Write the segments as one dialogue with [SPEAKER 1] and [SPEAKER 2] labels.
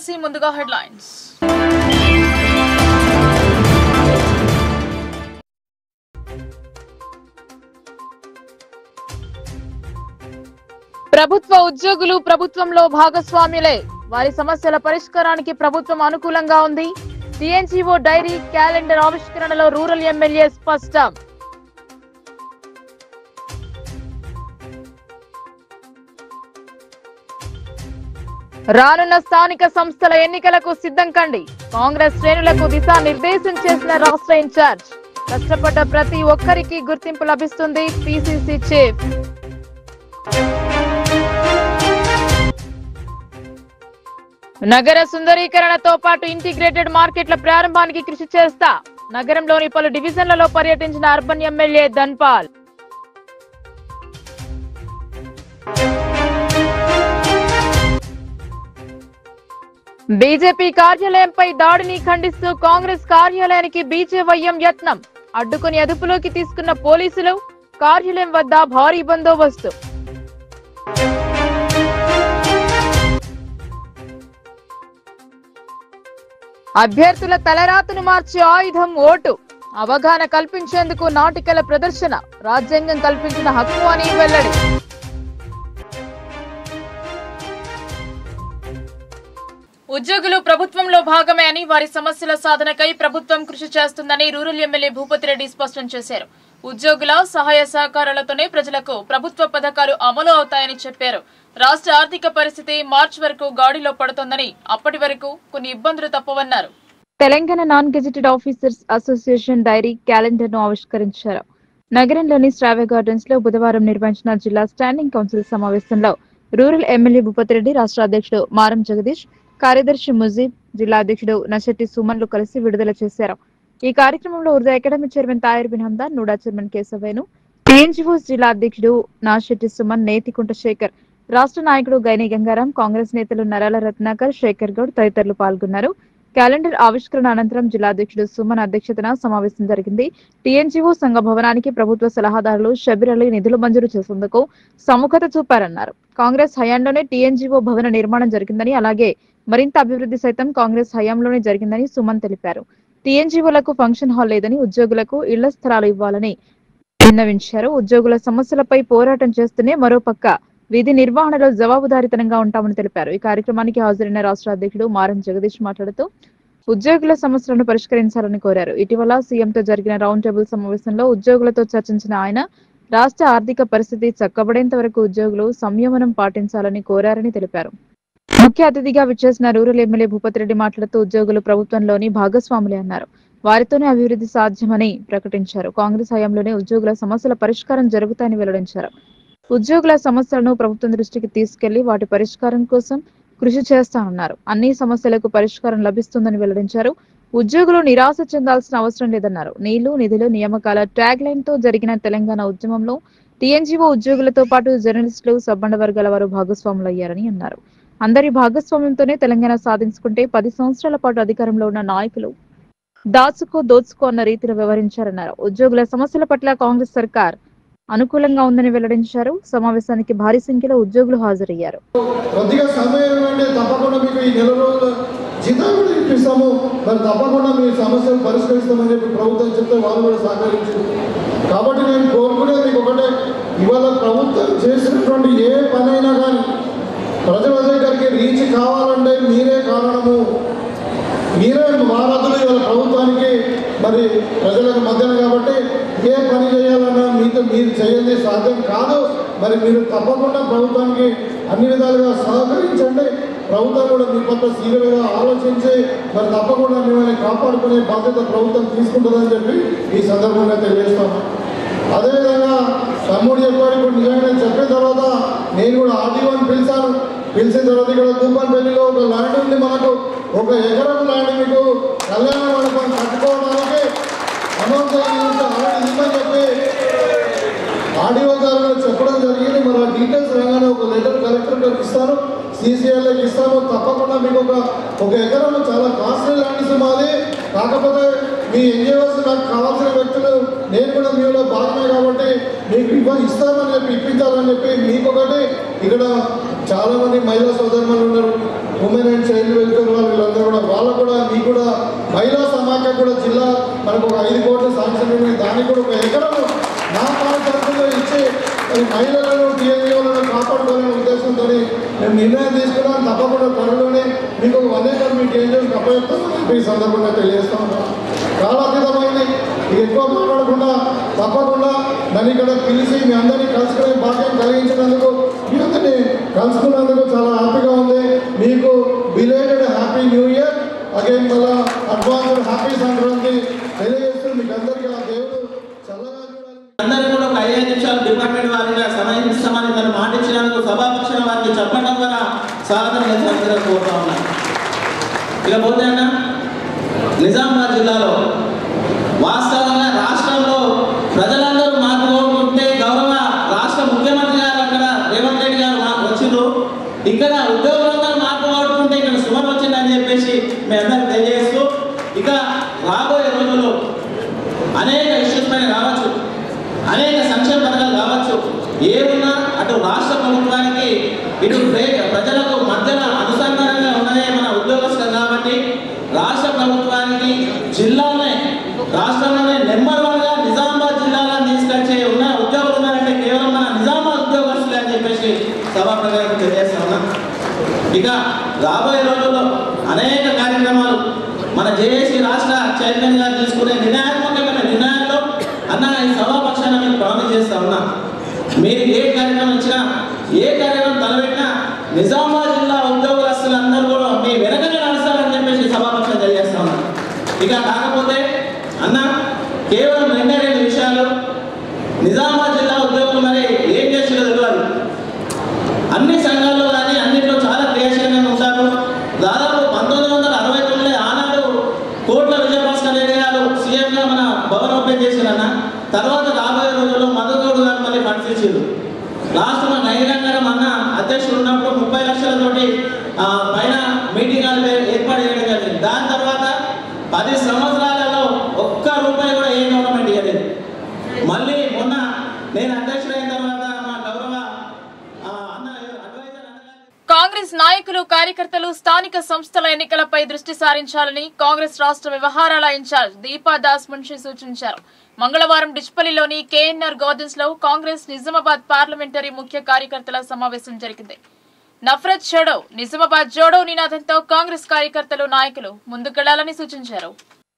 [SPEAKER 1] చూసే ముందుగా హెడ్లైన్స్. ప్రభుత్వ ఉద్యోగులు ప్రభుత్వంలో భాగస్వాములే, వారి సమస్యల పరిష్కారానికి ప్రభుత్వం అనుకూలంగా ఉంది. టీఎన్జీఓ డైరీ క్యాలెండర్ ఆవిష్కరణలో రూరల్ ఎమ్మెల్యే స్పష్టం. రానున్న స్థానిక సంస్థల ఎన్నికలకు సిద్ధం కండి, కాంగ్రెస్ శ్రేణులకు దిశానిర్దేశం చేసిన రాష్ట్ర ఇన్ఛార్జ్. కష్టపడ్డ ప్రతి ఒక్కరికి గుర్తింపు లభిస్తుంది, పీసీసీ చీఫ్. నగర సుందరీకరణతో పాటు ఇంటిగ్రేటెడ్ మార్కెట్ల ప్రారంభానికి కృషి చేస్తా, నగరంలోని పలు డివిజన్లలో పర్యటించిన అర్బన్ ఎమ్మెల్యే ధన్పాల్. బీజేపీ కార్యాలయంపై దాడిని ఖండిస్తూ కాంగ్రెస్ కార్యాలయానికి బీజేవైఎం యత్నం, అడ్డుకుని అదుపులోకి తీసుకున్న పోలీసులు, కార్యాలయం వద్ద భారీ బందోబస్తు. అభ్యర్థుల తలరాతను మార్చే ఆయుధం ఓటు, అవగాహన కల్పించేందుకు నాటికల ప్రదర్శన, రాజ్యాంగం కల్పించిన హక్కు అని వెల్లడి. ఉద్యోగులు ప్రభుత్వంలో భాగమే అని, వారి సమస్యల సాధనకై ప్రభుత్వం కృషి చేస్తుందని రూరల్ ఎమ్మెల్యే భూపతిరెడ్డి స్పష్టం చేశారు. ఉద్యోగుల సహాయ సహకారాలతోనే ప్రజలకు ప్రభుత్వ పథకాలు అమలు అవుతాయని చెప్పారు. రాష్ట్ర ఆర్థిక పరిస్థితి మార్చి వరకు గాడిలో పడుతోందని, అప్పటి వరకు కొన్ని ఇబ్బందులు తప్పవన్నారు. Telangana non gazetted officers association diary calendar ను ఆవిష్కరించారు. నగరంలోని శ్రావ్య గార్డెన్స్ లో బుధవారం నిర్వహించిన జిల్లా స్టాండింగ్ కౌన్సిల్ సమావేశంలో రూరల్ ఎమ్మెల్యే భూపతిరెడ్డి, రాష్ట్ర అధ్యక్షుడు మారం జగదీష్, కార్యదర్శి ముజీబ్, జిల్లా అధ్యక్షుడు నశెట్టి సుమన్లు కలిసి విడుదల చేశారు. ఈ కార్యక్రమంలో Urdu academy chairman Tahir bin Hamdan, NUDA chairman Keshavenu, TNGOs జిల్లా అధ్యక్షుడు నాశెట్టి సుమన్, నేతికుంట శేఖర్, రాష్ట్ర నాయకుడు గైని గంగారాం, కాంగ్రెస్ నేతలు నరాల రత్నాకర్, శేఖర్ గౌడ్ తదితరులు పాల్గొన్నారు. క్యాలెండర్ ఆవిష్కరణ అనంతరం జిల్లా అధ్యక్షుడు సుమన్ అధ్యక్షతన సమావేశం జరిగింది. టీఎన్జీఓ సంఘ భవనానికి ప్రభుత్వ సలహాదారులు షబీర్ అలీ నిధులు మంజూరు చేసేందుకు సముఖత చూపారన్నారు. కాంగ్రెస్ హయాంలోనే టీఎన్జీఓ భవన నిర్మాణం జరిగిందని, అలాగే మరింత అభివృద్ధి సైతం కాంగ్రెస్ హయాంలోనే జరిగిందని సుమన్ తెలిపారు. టీఎన్జీఓలకు ఫంక్షన్ హాల్ లేదని, ఉద్యోగులకు ఇళ్ల స్థలాలు ఇవ్వాలని విన్నవించారు. ఉద్యోగుల సమస్యలపై పోరాటం చేస్తూనే మరోపక్క విధి నిర్వహణలో జవాబుదారీతనంగా ఉంటామని తెలిపారు. ఈ కార్యక్రమానికి హాజరైన రాష్ట్ర అధ్యక్షుడు మారం జగదీష్ మాట్లాడుతూ ఉద్యోగుల సమస్యలను పరిష్కరించాలని కోరారు. ఇటీవల సీఎంతో జరిగిన రౌండ్ టేబుల్ సమావేశంలో ఉద్యోగులతో చర్చించిన ఆయన, రాష్ట్ర ఆర్థిక పరిస్థితి చక్కబడేంత వరకు ఉద్యోగులు సంయమనం పాటించాలని కోరారని తెలిపారు. ముఖ్య అతిథిగా విచ్చేసిన రూరల్ ఎమ్మెల్యే భూపతిరెడ్డి మాట్లాడుతూ ఉద్యోగులు ప్రభుత్వంలోని భాగస్వాములే అన్నారు. వారితోనే అభివృద్ధి సాధ్యమని ప్రకటించారు. కాంగ్రెస్ హయాంలోనే ఉద్యోగుల సమస్యల పరిష్కారం జరుగుతాయని వెల్లడించారు. ఉద్యోగుల సమస్యలను ప్రభుత్వం దృష్టికి తీసుకెళ్లి వాటి పరిష్కారం కోసం కృషి చేస్తానన్నారు. అన్ని సమస్యలకు పరిష్కారం లభిస్తుందని వెల్లడించారు. ఉద్యోగులు నిరాశ చెందాల్సిన అవసరం లేదన్నారు. నీళ్లు, నిధులు, నియామకాల ట్యాగ్ లైన్ తో జరిగిన తెలంగాణ ఉద్యమంలో టీఎన్జీఓ ఉద్యోగులతో పాటు జర్నలిస్టులు, సబ్బండ వర్గాల వారు భాగస్వాములయ్యారని అన్నారు. అందరి భాగస్వామ్యంతోనే తెలంగాణ సాధించుకుంటే 10 సంవత్సరాల పాటు అధికారంలో ఉన్న నాయకులు దోచుకో అన్న రీతిలో వ్యవహరించారన్నారు. ఉద్యోగుల సమస్యల పట్ల కాంగ్రెస్ సర్కార్ అనుకూలంగా ఉందని వెల్లడించారు. సమావేశానికి భారీ సంఖ్యలో ఉద్యోగులు హాజరయ్యారు.
[SPEAKER 2] కాబట్టి నేను కోరుకునేది మీకు ఒకటే, ఇవాళ ప్రభుత్వం చేసినటువంటి ఏ పనైనా కానీ ప్రజల దగ్గరికి రీచ్ కావాలంటే మీరే కారణము, మీరే వారధులు ఇవాళ ప్రభుత్వానికి, మరి ప్రజలకు మధ్యన. కాబట్టి ఏ పని చేయాలన్నా మీతో మీరు చేయండి సాధ్యం కాదు. మరి మీరు తప్పకుండా ప్రభుత్వానికి అన్ని విధాలుగా సహకరించండి. ప్రభుత్వం కూడా మీ పట్ల సీరియస్గా ఆలోచించి మరి తప్పకుండా మిమ్మల్ని కాపాడుకునే బాధ్యత ప్రభుత్వం తీసుకుంటుందని చెప్పి ఈ సందర్భంగా తెలియజేస్తాను. అదేవిధంగా తమ్ముడు చెప్పాడు, ఇప్పుడు నిజంగా చెప్పిన తర్వాత నేను కూడా ఆర్డీఓని పిలిచిన తర్వాత ఇక్కడ కూపన్పల్లిలో ఒక ల్యాండ్ ఉంది, మనకు 1 ఎకరం ల్యాండ్ మీకు కళ్యాణ మండపం కట్టుకోవడానికి అమౌంట్ ఇవ్వని చెప్పి ఆర్డీఓ గారు చెప్పడం జరిగింది. మరి ఆ డీటెయిల్స్ రాగానే ఒక లెటర్ కలెక్టర్ గారికి ఇస్తాను, సీసీఎల్కి ఇస్తాము. తప్పకుండా మీకు ఒక ఎకరం చాలా కాస్ట్లీ ల్యాండ్స్ మాది. కాకపోతే మీ ఎన్జిఓస్ నాకు కావాల్సిన వ్యక్తులు నేను కూడా మీలో భాగమే కాబట్టి మీకు ఇస్తామని చెప్పి ఇప్పించాలని చెప్పి మీకు ఒకటి ఇక్కడ చాలామంది మహిళా సోదరులు ఉన్నారు, ఉమెన్ అండ్ చైల్డ్ వెల్ఫేర్ వీళ్ళందరూ కూడా, వాళ్ళకు కూడా మీకు కూడా మహిళా సమాఖ్య కూడా జిల్లా మనకు ఒక 5 కోట్లు శాంక్షన్ ఉంది. దానికి కూడా 1 ఎకరం నా పాఠశాలలో ఇచ్చి మహిళలను టీఎన్యూలను కాపాడుకోవాలనే ఉద్దేశంతో మేము నిర్ణయం తీసుకున్నాం. తప్పకుండా త్వరలోనే మీకు 1 ఎకరం మీకు ఏం చేసి అప్పచెప్తామని ఈ సందర్భంగా తెలియజేస్తా ఉన్నాం. కాలాతీతమైంది, ఇక ఎక్కువ మాట్లాడకుండా తప్పకుండా నన్ను ఇక్కడ పిలిచి మీ అందరినీ కలుసుకునే భాగ్యం కలిగించినందుకు, మీ అందరినీ కలుసుకున్నందుకు చాలా హ్యాపీగా ఉంది. మీకు belated happy new year again, మళ్ళా అడ్వాన్స్డ్ హ్యాపీ సంక్రాంతి తెలియజేస్తూ మీకు అందరికీ ఆ దేవుడు చల్లగా చూడాలి.
[SPEAKER 3] అందరూ కూడా ఒక 5 నిమిషాలు డిపార్ట్మెంట్ వారిగా సమయం ఇస్తామని తను మాటించినందుకు సభాపక్షాల వారికి చెప్పడం ద్వారా స్వాగతం చేయాలని కోరుతా ఉన్నాను. ఇకపోతే అన్న, నిజామాబాద్ జిల్లాలో వాస్తవంగా రాష్ట్రంలో ప్రజలందరూ మార్పు కోరుకుంటే గౌరవ రాష్ట్ర ముఖ్యమంత్రి గారు అక్కడ రేవంత్ రెడ్డి గారు వచ్చిండ్రు, ఇక్కడ ఉద్యోగులందరూ మార్పు కోరుకుంటే ఇక్కడ సుమన్ వచ్చిందని చెప్పేసి మీ అందరికి తెలియజేస్తూ, ఇక రాబోయే రోజుల్లో అనేక ఇష్యూస్ పైన కావచ్చు, అనేక సంక్షేమ పథకాలు కావచ్చు, ఏమున్నా అటు రాష్ట్ర ప్రభుత్వానికి ఇటు ప్రజలకు మధ్యన అనుసంధానంగా ఉన్నదే మన ఉద్యోగస్తులు కాబట్టి రాష్ట్ర ప్రభుత్వానికి జిల్లానే రాష్ట్రంలోనే నెంబర్ 1గా నిజామాబాద్ జిల్లాలో తీసుకొచ్చే ఉన్న ఉద్యోగులు ఉన్నారంటే కేవలం మన నిజామాబాద్ ఉద్యోగస్తులే అని చెప్పేసి సభాప్రకారం తెలియజేస్తా ఉన్నా. ఇక రాబోయే రోజుల్లో అనేక కార్యక్రమాలు మన జేఏసీ రాష్ట్ర చైర్మన్ గారు తీసుకునే నిర్ణయాత్మకమైన నిర్ణయాల్లో అన్న ఈ సభాపక్షాన మీకు ప్రామిస్ చేస్తా ఉన్నా, మీరు ఏ కార్యక్రమం ఇచ్చినా ఏ కార్యక్రమం తలపెట్టినా నిజామాబాద్ జిల్లా ఉద్యోగస్తులందరూ కూడా మీ వెనకనే నడుస్తారని చెప్పేసి సభాపక్షం తెలియజేస్తా ఉన్నా. ఇక కాకపోతే అన్న కేవలం 2 విషయాలు, నిజామాబాద్ జిల్లా ఉద్యోగులు మరి ఏం చేసినా తెలియాలి. అన్ని సంఘాల్లో కానీ అన్నింటిలో చాలా క్రియాశీలంగా ఉంటారు. దాదాపు 1969 ఆనాడు కోట్ల విజయభాస్కర్ రెడ్డి గారు సీఎంగా మన భవన్ ఓపెన్ చేశారన్న. తర్వాత రాబోయే రోజుల్లో మధుగౌడ్ గారు మళ్ళీ ఫండ్స్ ఇచ్చారు. లాస్ట్ మన నైరంగరం అన్న అధ్యక్షుడు ఉన్నప్పుడు 30 లక్షలతోటి పైన మీటింగ్ ఏర్పాటు చేయడం జరిగింది. దాని తర్వాత 10 సంవత్సరాలలో ఒక్క రూపాయి కూడా ఏ గవర్నమెంట్ ఇవ్వలేదు. మళ్ళీ మొన్న నేను అధ్యక్షుడైన తర్వాత మా గౌరవ
[SPEAKER 1] కాంగ్రెస్ నాయకులు కార్యకర్తలు స్థానిక సంస్థల ఎన్నికలపై దృష్టి సారించాలని కాంగ్రెస్ రాష్ట్ర వ్యవహారాల ఇన్ఛార్జ్ దీపా దాస్ మున్షి సూచించారు. మంగళవారం డిచ్పల్లిలోని కేఎన్ఆర్ గార్డెన్స్ లో కాంగ్రెస్ నిజామాబాద్ పార్లమెంటరీ ముఖ్య కార్యకర్తల సమావేశం జరిగింది. నఫరత్ చోడో నిజామాబాద్ జోడో నినాదంతో కాంగ్రెస్ కార్యకర్తలు నాయకులు ముందుకెళ్లాలని సూచించారు.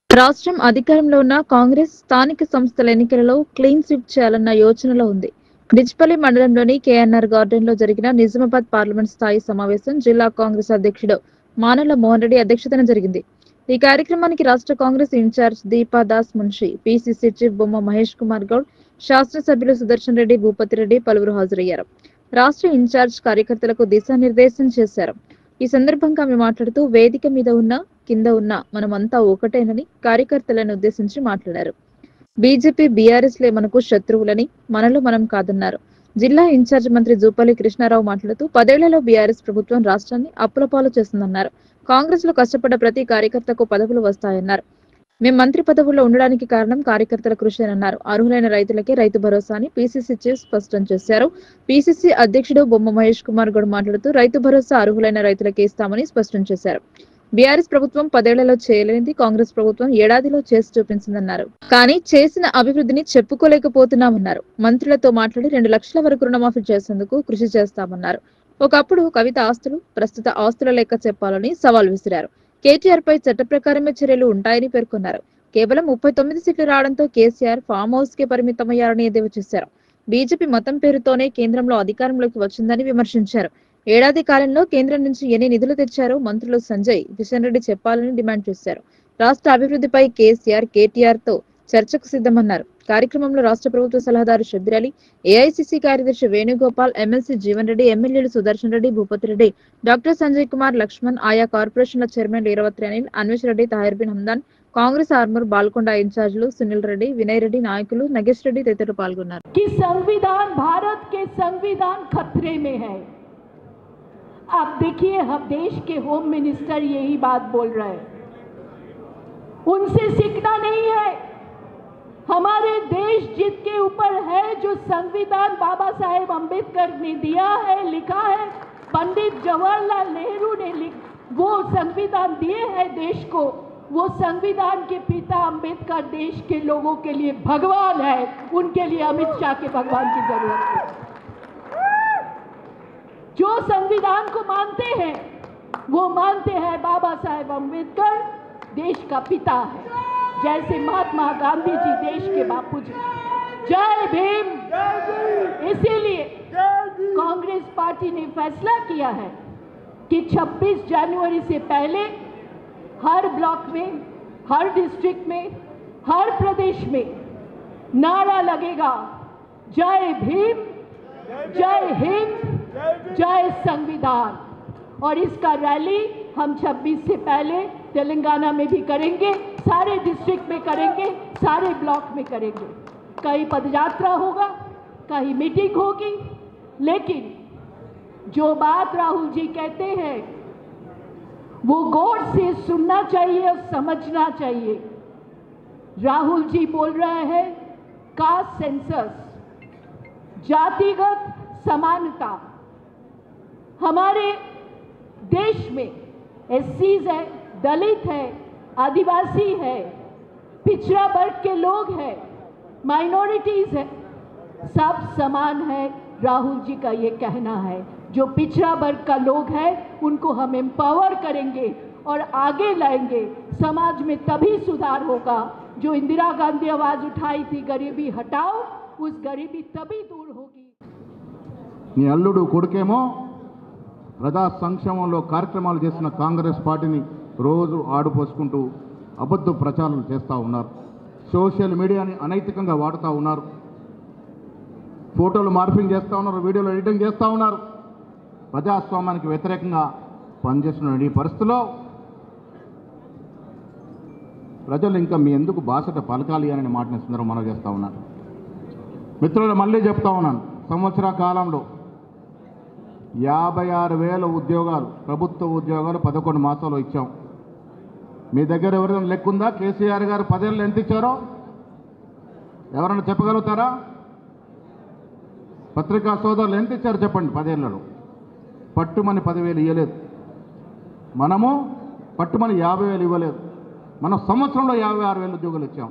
[SPEAKER 4] రాష్ట్రం అధికారంలో ఉన్న కాంగ్రెస్ స్థానిక సంస్థల ఎన్నికలలో క్లీన్ స్వీప్ చేయాలన్న యోచనలో ఉంది. డిచ్పల్లి మండలంలోని కేఎన్ఆర్ గార్డెన్ లో జరిగిన నిజామాబాద్ పార్లమెంట్ స్థాయి సమావేశం జిల్లా కాంగ్రెస్ అధ్యక్షుడు మానల మోహన్ రెడ్డి అధ్యక్షతన జరిగింది. ఈ కార్యక్రమానికి రాష్ట్ర Congress in-charge Deepa Das Munshi, PCC chief Bomma Mahesh Kumar Goud, శాసనసభ్యులు సుదర్శన్ రెడ్డి, భూపతి రెడ్డి పలువురు హాజరయ్యారు. రాష్ట్ర ఇన్ఛార్జ్ కార్యకర్తలకు దిశానిర్దేశం చేశారు. ఈ సందర్భంగా ఆమె మాట్లాడుతూ వేదిక మీద ఉన్న కింద ఉన్న మనమంతా ఒకటేనని కార్యకర్తలను ఉద్దేశించి మాట్లాడారు. బీజేపీ బీఆర్ఎస్ లే మనకు శత్రువులని, మనలో మనం కాదన్నారు. జిల్లా ఇన్ఛార్జ్ మంత్రి జూపల్లి కృష్ణారావు మాట్లాడుతూ 10 ఏళ్లలో బీఆర్ఎస్ ప్రభుత్వం రాష్ట్రాన్ని అప్పులపాలు చేస్తుందన్నారు. కాంగ్రెస్ లో కష్టపడ్డ ప్రతి కార్యకర్తకు పదవులు వస్తాయన్నారు. మేం మంత్రి పదవుల్లో ఉండడానికి కారణం కార్యకర్తల కృషినన్నారు. అర్హులైన రైతులకే రైతు భరోసా అని పీసీసీ చీఫ్ స్పష్టం చేశారు. పీసీసీ అధ్యక్షుడు బొమ్మ మహేష్ కుమార్ గౌడ్ మాట్లాడుతూ రైతు భరోసా అర్హులైన రైతులకే ఇస్తామని స్పష్టం చేశారు. బీఆర్ఎస్ ప్రభుత్వం 10 ఏళ్లలో చేయలేనిది కాంగ్రెస్ ప్రభుత్వం ఏడాదిలో చేసి చూపించిందన్నారు. కానీ చేసిన అభివృద్ధిని చెప్పుకోలేకపోతున్నామన్నారు. మంత్రులతో మాట్లాడి 2 లక్షల వరకు రుణమాఫీ చేసేందుకు కృషి చేస్తామన్నారు. ఒకప్పుడు కవిత ఆస్తులు ప్రస్తుత ఆస్తుల లెక్క చెప్పాలని సవాల్ విసిరారు. కేటీఆర్ పై చట్ట ప్రకారమే చర్యలు ఉంటాయని పేర్కొన్నారు. కేవలం 39 సీట్లు రావడంతో కేసీఆర్ ఫామ్ హౌస్ కే పరిమితమయ్యారని ఎద్దేవా చేశారు. బీజేపీ మతం పేరుతోనే కేంద్రంలో అధికారంలోకి వచ్చిందని విమర్శించారు. ఏడాది కాలంలో కేంద్రం నుంచి ఎన్ని నిధులు తెచ్చారో మంత్రులు సంజయ్, కిషన్ రెడ్డి చెప్పాలని డిమాండ్ చేశారు. రాష్ట్ర అభివృద్ధిపై కేసీఆర్, కేటీఆర్ తో చర్చకు సిద్ధమన్నారు. కార్యక్రమంలో రాష్ట్ర ప్రభుత్వ సలహాదారు షబ్బీర్ అలీ, ఏఐసీసీ కార్యదర్శి వేణుగోపాల్, ఎమ్మెల్సీ జీవన్ రెడ్డి, ఎమ్మెల్యేలు సుదర్శన్ రెడ్డి, భూపతి రెడ్డి, డాక్టర్ సంజయ్ కుమార్, లక్ష్మణ్, ఆయా కార్పొరేషన్ల చైర్మన్ ఇరవత్రి అనిల్, అన్వేష్ రెడ్డి, తాహిర్ బిన్ హందాన్, కాంగ్రెస్ ఆర్మూర్ బాల్కొండ ఇన్ఛార్జీలు సునీల్ రెడ్డి, వినయ్ రెడ్డి, నాయకులు నగేష్ రెడ్డి తదితరులు పాల్గొన్నారు.
[SPEAKER 5] संविधान भारत के संविधान खतरे में है। आप देखिए, हम देश के होम मिनिस्टर यही बात बोल रहे हैं। उनसे सीखना नहीं है। हमारे देश जिसके ऊपर है, जो संविधान बाबा साहेब अम्बेडकर ने दिया है, लिखा है, पंडित जवाहरलाल नेहरू ने वो संविधान दिए हैं देश को, वो संविधान के पिता अंबेडकर देश के लोगों के लिए भगवान है, उनके लिए अमित शाह के भगवान की जरूरत है। जो संविधान को मानते हैं वो मानते हैं बाबा साहेब अंबेडकर देश का पिता है, जैसे महात्मा गांधी जी देश के बापू जी। जय भीम। इसीलिए कांग्रेस पार्टी ने फैसला किया है कि 26 जनवरी से पहले हर ब्लॉक में, हर डिस्ट्रिक्ट में, हर प्रदेश में नारा लगेगा, जय भीम, जय हिंद, जय संविधान। और इसका रैली हम 26 से पहले तेलंगाना में भी करेंगे, सारे डिस्ट्रिक्ट में करेंगे, सारे ब्लॉक में करेंगे। कहीं पदयात्रा होगा, कहीं मीटिंग होगी, लेकिन जो बात राहुल जी कहते हैं वो गौर से सुनना चाहिए और समझना चाहिए। राहुल जी बोल रहे हैं कास्ट सेंसस, जातिगत समानता। हमारे देश में एससीज है, दलित है, आदिवासी है, पिछड़ा वर्ग के लोग हैं, माइनॉरिटीज है, सब समान है। राहुल जी का ये कहना है जो पिछड़ा वर्ग का लोग है उनको हम एम्पावर करेंगे और आगे लाएंगे। समाज में तभी सुधार होगा। जो इंदिरा गांधी आवाज उठाई थी गरीबी हटाओ, उस गरीबी तभी दूर होगी।
[SPEAKER 2] నీ అల్లుడు కొడుకేమో ప్రజా సంక్షేమంలో కార్యక్రమాలు చేసిన కాంగ్రెస్ పార్టీని రోజు ఆడుపోసుకుంటూ అబద్ధ ప్రచారం చేస్తూ ఉన్నారు. సోషల్ మీడియాని అనైతికంగా వాడుతూ ఉన్నారు. ఫోటోలు మార్ఫింగ్ చేస్తూ ఉన్నారు, వీడియోలు ఎడిటింగ్ చేస్తూ ఉన్నారు. ప్రజాస్వామ్యానికి వ్యతిరేకంగా పనిచేస్తున్న ఈ పరిస్థితిలో ప్రజలు ఇంకా మీ ఎందుకు బాసట పలకాలి అనే మాటని సందర్భంగా మనం చేస్తూ ఉన్నాను. మిత్రులు, మళ్ళీ చెప్తా ఉన్నాను, సంవత్సర కాలంలో 56,000 ఉద్యోగాలు, ప్రభుత్వ ఉద్యోగాలు 11 మాసాలు ఇచ్చాం. మీ దగ్గర ఎవరైనా లెక్కుందా? కేసీఆర్ గారు 10 ఏళ్ళు ఎంత ఇచ్చారో ఎవరైనా చెప్పగలుగుతారా? పత్రికా సోదరులు ఎంత ఇచ్చారు చెప్పండి 10 ఏళ్లలో? పట్టుమని 10,000 ఇవ్వలేదు. మనము పట్టుమని 50,000 ఇవ్వలేదు. మనం సంవత్సరంలో 56,000 ఉద్యోగాలు ఇచ్చాం.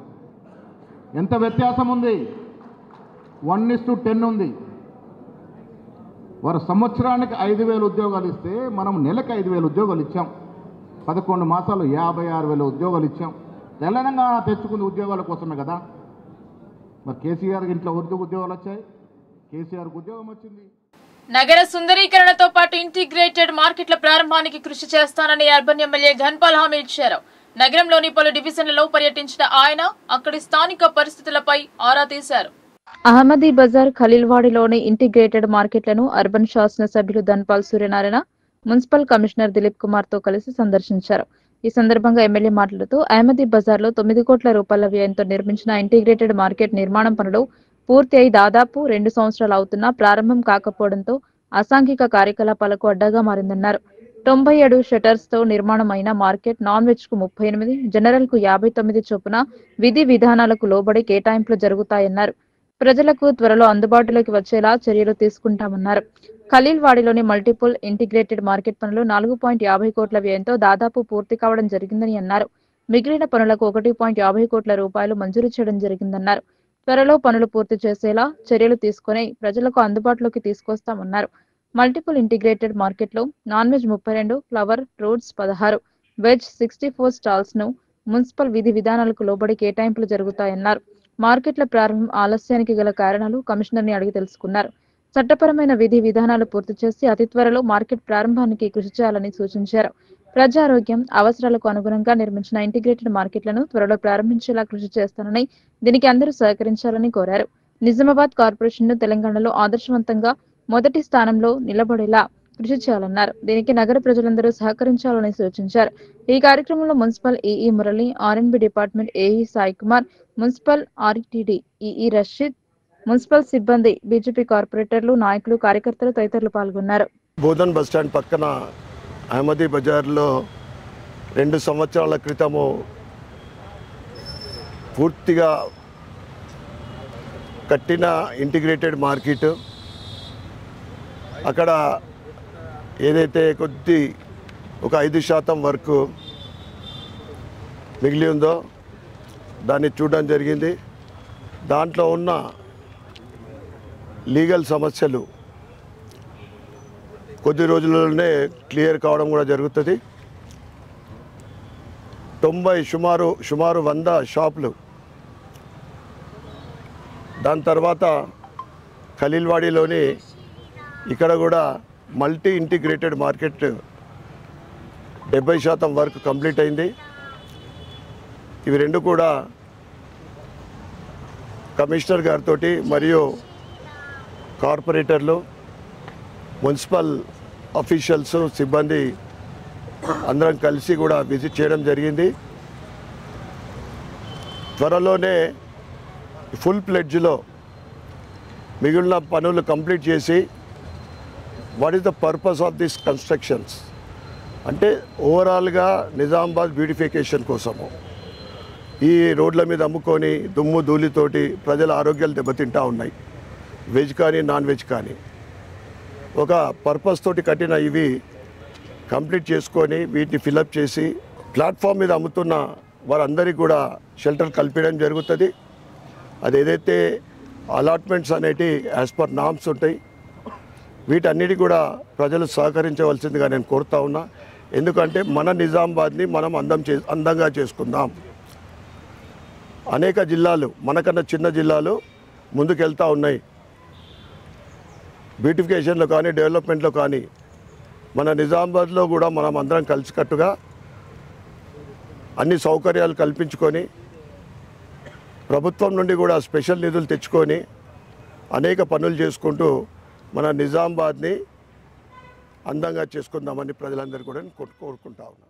[SPEAKER 2] ఎంత వ్యత్యాసం ఉంది? 1:10 ఉంది. వారు సంవత్సరానికి 5,000 ఉద్యోగాలు ఇస్తే మనం నెలకు 5,000 ఉద్యోగాలు ఇచ్చాం. 11 మాసాలు 56,000 ఉద్యోగాలు ఇచ్చాం. తెలంగాణ తెచ్చుకున్న ఉద్యోగాల కోసమే కదా. మరి కేసీఆర్ ఇంట్లో ఉద్యోగాలు వచ్చాయి, కేసీఆర్కి ఉద్యోగం వచ్చింది.
[SPEAKER 1] నగర సుందరీకరణతో పాటు ఇంటిగ్రేటెడ్ మార్కెట్ల ప్రారంభానికి కృషి చేస్తానని అర్బన్ ఎమ్మెల్యే ఘన్పాల్ హామీ ఇచ్చారు. నగరంలోని పలు డివిజన్లలో పర్యటించిన ఆయన అక్కడి స్థానిక పరిస్థితులపై ఆరా తీశారు.
[SPEAKER 4] అహ్మదీ బజార్ ఖలీల్వాడిలోని ఇంటిగ్రేటెడ్ మార్కెట్లను అర్బన్ శాసనసభ్యులు ధన్పాల్ సూర్యనారాయణ మున్సిపల్ కమిషనర్ దిలీప్ కుమార్ తో కలిసి సందర్శించారు. ఈ సందర్భంగా ఎమ్మెల్యే మాట్లాడుతూ అహ్మదీ బజార్ లో 9 కోట్ల రూపాయల వ్యయంతో నిర్మించిన ఇంటిగ్రేటెడ్ మార్కెట్ నిర్మాణం పనులు పూర్తి అయి దాదాపు 2 సంవత్సరాలు అవుతున్నా ప్రారంభం కాకపోవడంతో అసాంఘిక కార్యకలాపాలకు అడ్డగా మారిందన్నారు. 97 షటర్స్ తో నిర్మాణం అయిన మార్కెట్ నాన్ వెజ్ కు 38, జనరల్ కు 59 చొప్పున విధి విధానాలకు లోబడి కేటాయింపులు జరుగుతాయన్నారు. ప్రజలకు త్వరలో అందుబాటులోకి వచ్చేలా చర్యలు తీసుకుంటామన్నారు. ఖలీల్వాడిలోని మల్టిపుల్ ఇంటిగ్రేటెడ్ మార్కెట్ పనులు 4.50 కోట్ల వ్యయంతో దాదాపు పూర్తి కావడం జరిగిందని అన్నారు. మిగిలిన పనులకు 1.50 కోట్ల రూపాయలు మంజూరు చేయడం జరిగిందన్నారు. త్వరలో పనులు పూర్తి చేసేలా చర్యలు తీసుకుని ప్రజలకు అందుబాటులోకి తీసుకొస్తామన్నారు. మల్టిపుల్ ఇంటిగ్రేటెడ్ మార్కెట్ లో non veg 32, flower, fruits 16, veg 64 stalls ను మున్సిపల్ విధి విధానాలకు లోబడి కేటాయింపులు జరుగుతాయన్నారు. మార్కెట్ల ప్రారంభం ఆలస్యానికి గల కారణాలు కమిషనర్ ని అడిగి తెలుసుకున్నారు. చట్టపరమైన విధి విధానాలు పూర్తి చేసి అతి త్వరలో మార్కెట్ ప్రారంభానికి కృషి చేయాలని సూచించారు. ప్రజారోగ్యం అవసరాలకు అనుగుణంగా నిర్మించిన ఇంటిగ్రేటెడ్ మార్కెట్లను త్వరలో ప్రారంభించేలా కృషి చేస్తానని, దీనికి అందరూ సహకరించాలని కోరారు. నిజామాబాద్ కార్పొరేషన్ ను తెలంగాణలో ఆదర్శవంతంగా మొదటి స్థానంలో నిలబడేలా కృషి చేయాలన్నారు. దీనికి నగర ప్రజలందరూ సహకరించాలని సూచించారు. ఈ కార్యక్రమంలో municipal EE Murali, R and B department AE Sai Kumar, municipal RTD EE Rashid, municipal సిబ్బంది, బీజేపీ కార్పొరేటర్లు, నాయకులు, కార్యకర్తలు తదితరులు పాల్గొన్నారు.
[SPEAKER 6] బోధన్ బస్టాండ్ పక్కన అహ్మదీ బజార్లో 2 సంవత్సరాల క్రితము పూర్తిగా కట్టిన ఇంటిగ్రేటెడ్ మార్కెట్. అక్కడ ఏదైతే ఒక 5% వరకు మిగిలి ఉందో దాన్ని చూడడం జరిగింది. దాంట్లో ఉన్న లీగల్ సమస్యలు కొద్ది రోజుల్లోనే క్లియర్ కావడం కూడా జరుగుతుంది. సుమారు 100 షాపులు, దాని తర్వాత ఖలీల్వాడిలోని ఇక్కడ కూడా మల్టీ ఇంటిగ్రేటెడ్ మార్కెట్ 70% వరకు కంప్లీట్ అయింది. ఇవి రెండు కూడా కమిషనర్ గారితో మరియు కార్పొరేటర్లు, మున్సిపల్ అఫీషియల్స్, సిబ్బంది అందరం కలిసి కూడా విజిట్ చేయడం జరిగింది. త్వరలోనే ఫుల్ ప్లెడ్జ్లో మిగిలిన పనులు కంప్లీట్ చేసి what is the purpose of this constructions అంటే ఓవరాల్గా నిజామాబాద్ బ్యూటిఫికేషన్ కోసము. ఈ రోడ్ల మీద అమ్ముకొని దుమ్ము ధూళితోటి ప్రజల ఆరోగ్యాలు దెబ్బతింటూ ఉన్నాయి, వెజ్ కానీ నాన్ వెజ్ కానీ. ఒక పర్పస్ తోటి కట్టిన ఇవి కంప్లీట్ చేసుకొని వీటిని ఫిలప్ చేసి ప్లాట్ఫామ్ మీద అమ్ముతున్న వారందరికీ కూడా షెల్టర్ కల్పించడం జరుగుతుంది. అది ఏదైతే అలాట్మెంట్స్ అనేటి యాజ్ పర్ నామ్స్ ఉంటాయి, వీటన్నిటి కూడా ప్రజలు సహకరించవలసిందిగా నేను కోరుతా ఉన్నా. ఎందుకంటే మన నిజామాబాద్ని మనం అందంగా చేసుకుందాం. అనేక జిల్లాలు, మనకన్నా చిన్న జిల్లాలు ముందుకెళ్తూ ఉన్నాయి బ్యూటిఫికేషన్లో కానీ డెవలప్మెంట్లో కానీ. మన నిజామాబాద్లో కూడా మనం అందరం కలిసికట్టుగా అన్ని సౌకర్యాలు కల్పించుకొని ప్రభుత్వం నుండి కూడా స్పెషల్ నిధులు తెచ్చుకొని అనేక పనులు చేసుకుంటూ మన నిజామాబాద్ని అందంగా చేసుకుందామని ప్రజలందరూ కూడా కోరుకుంటా ఉన్నాను.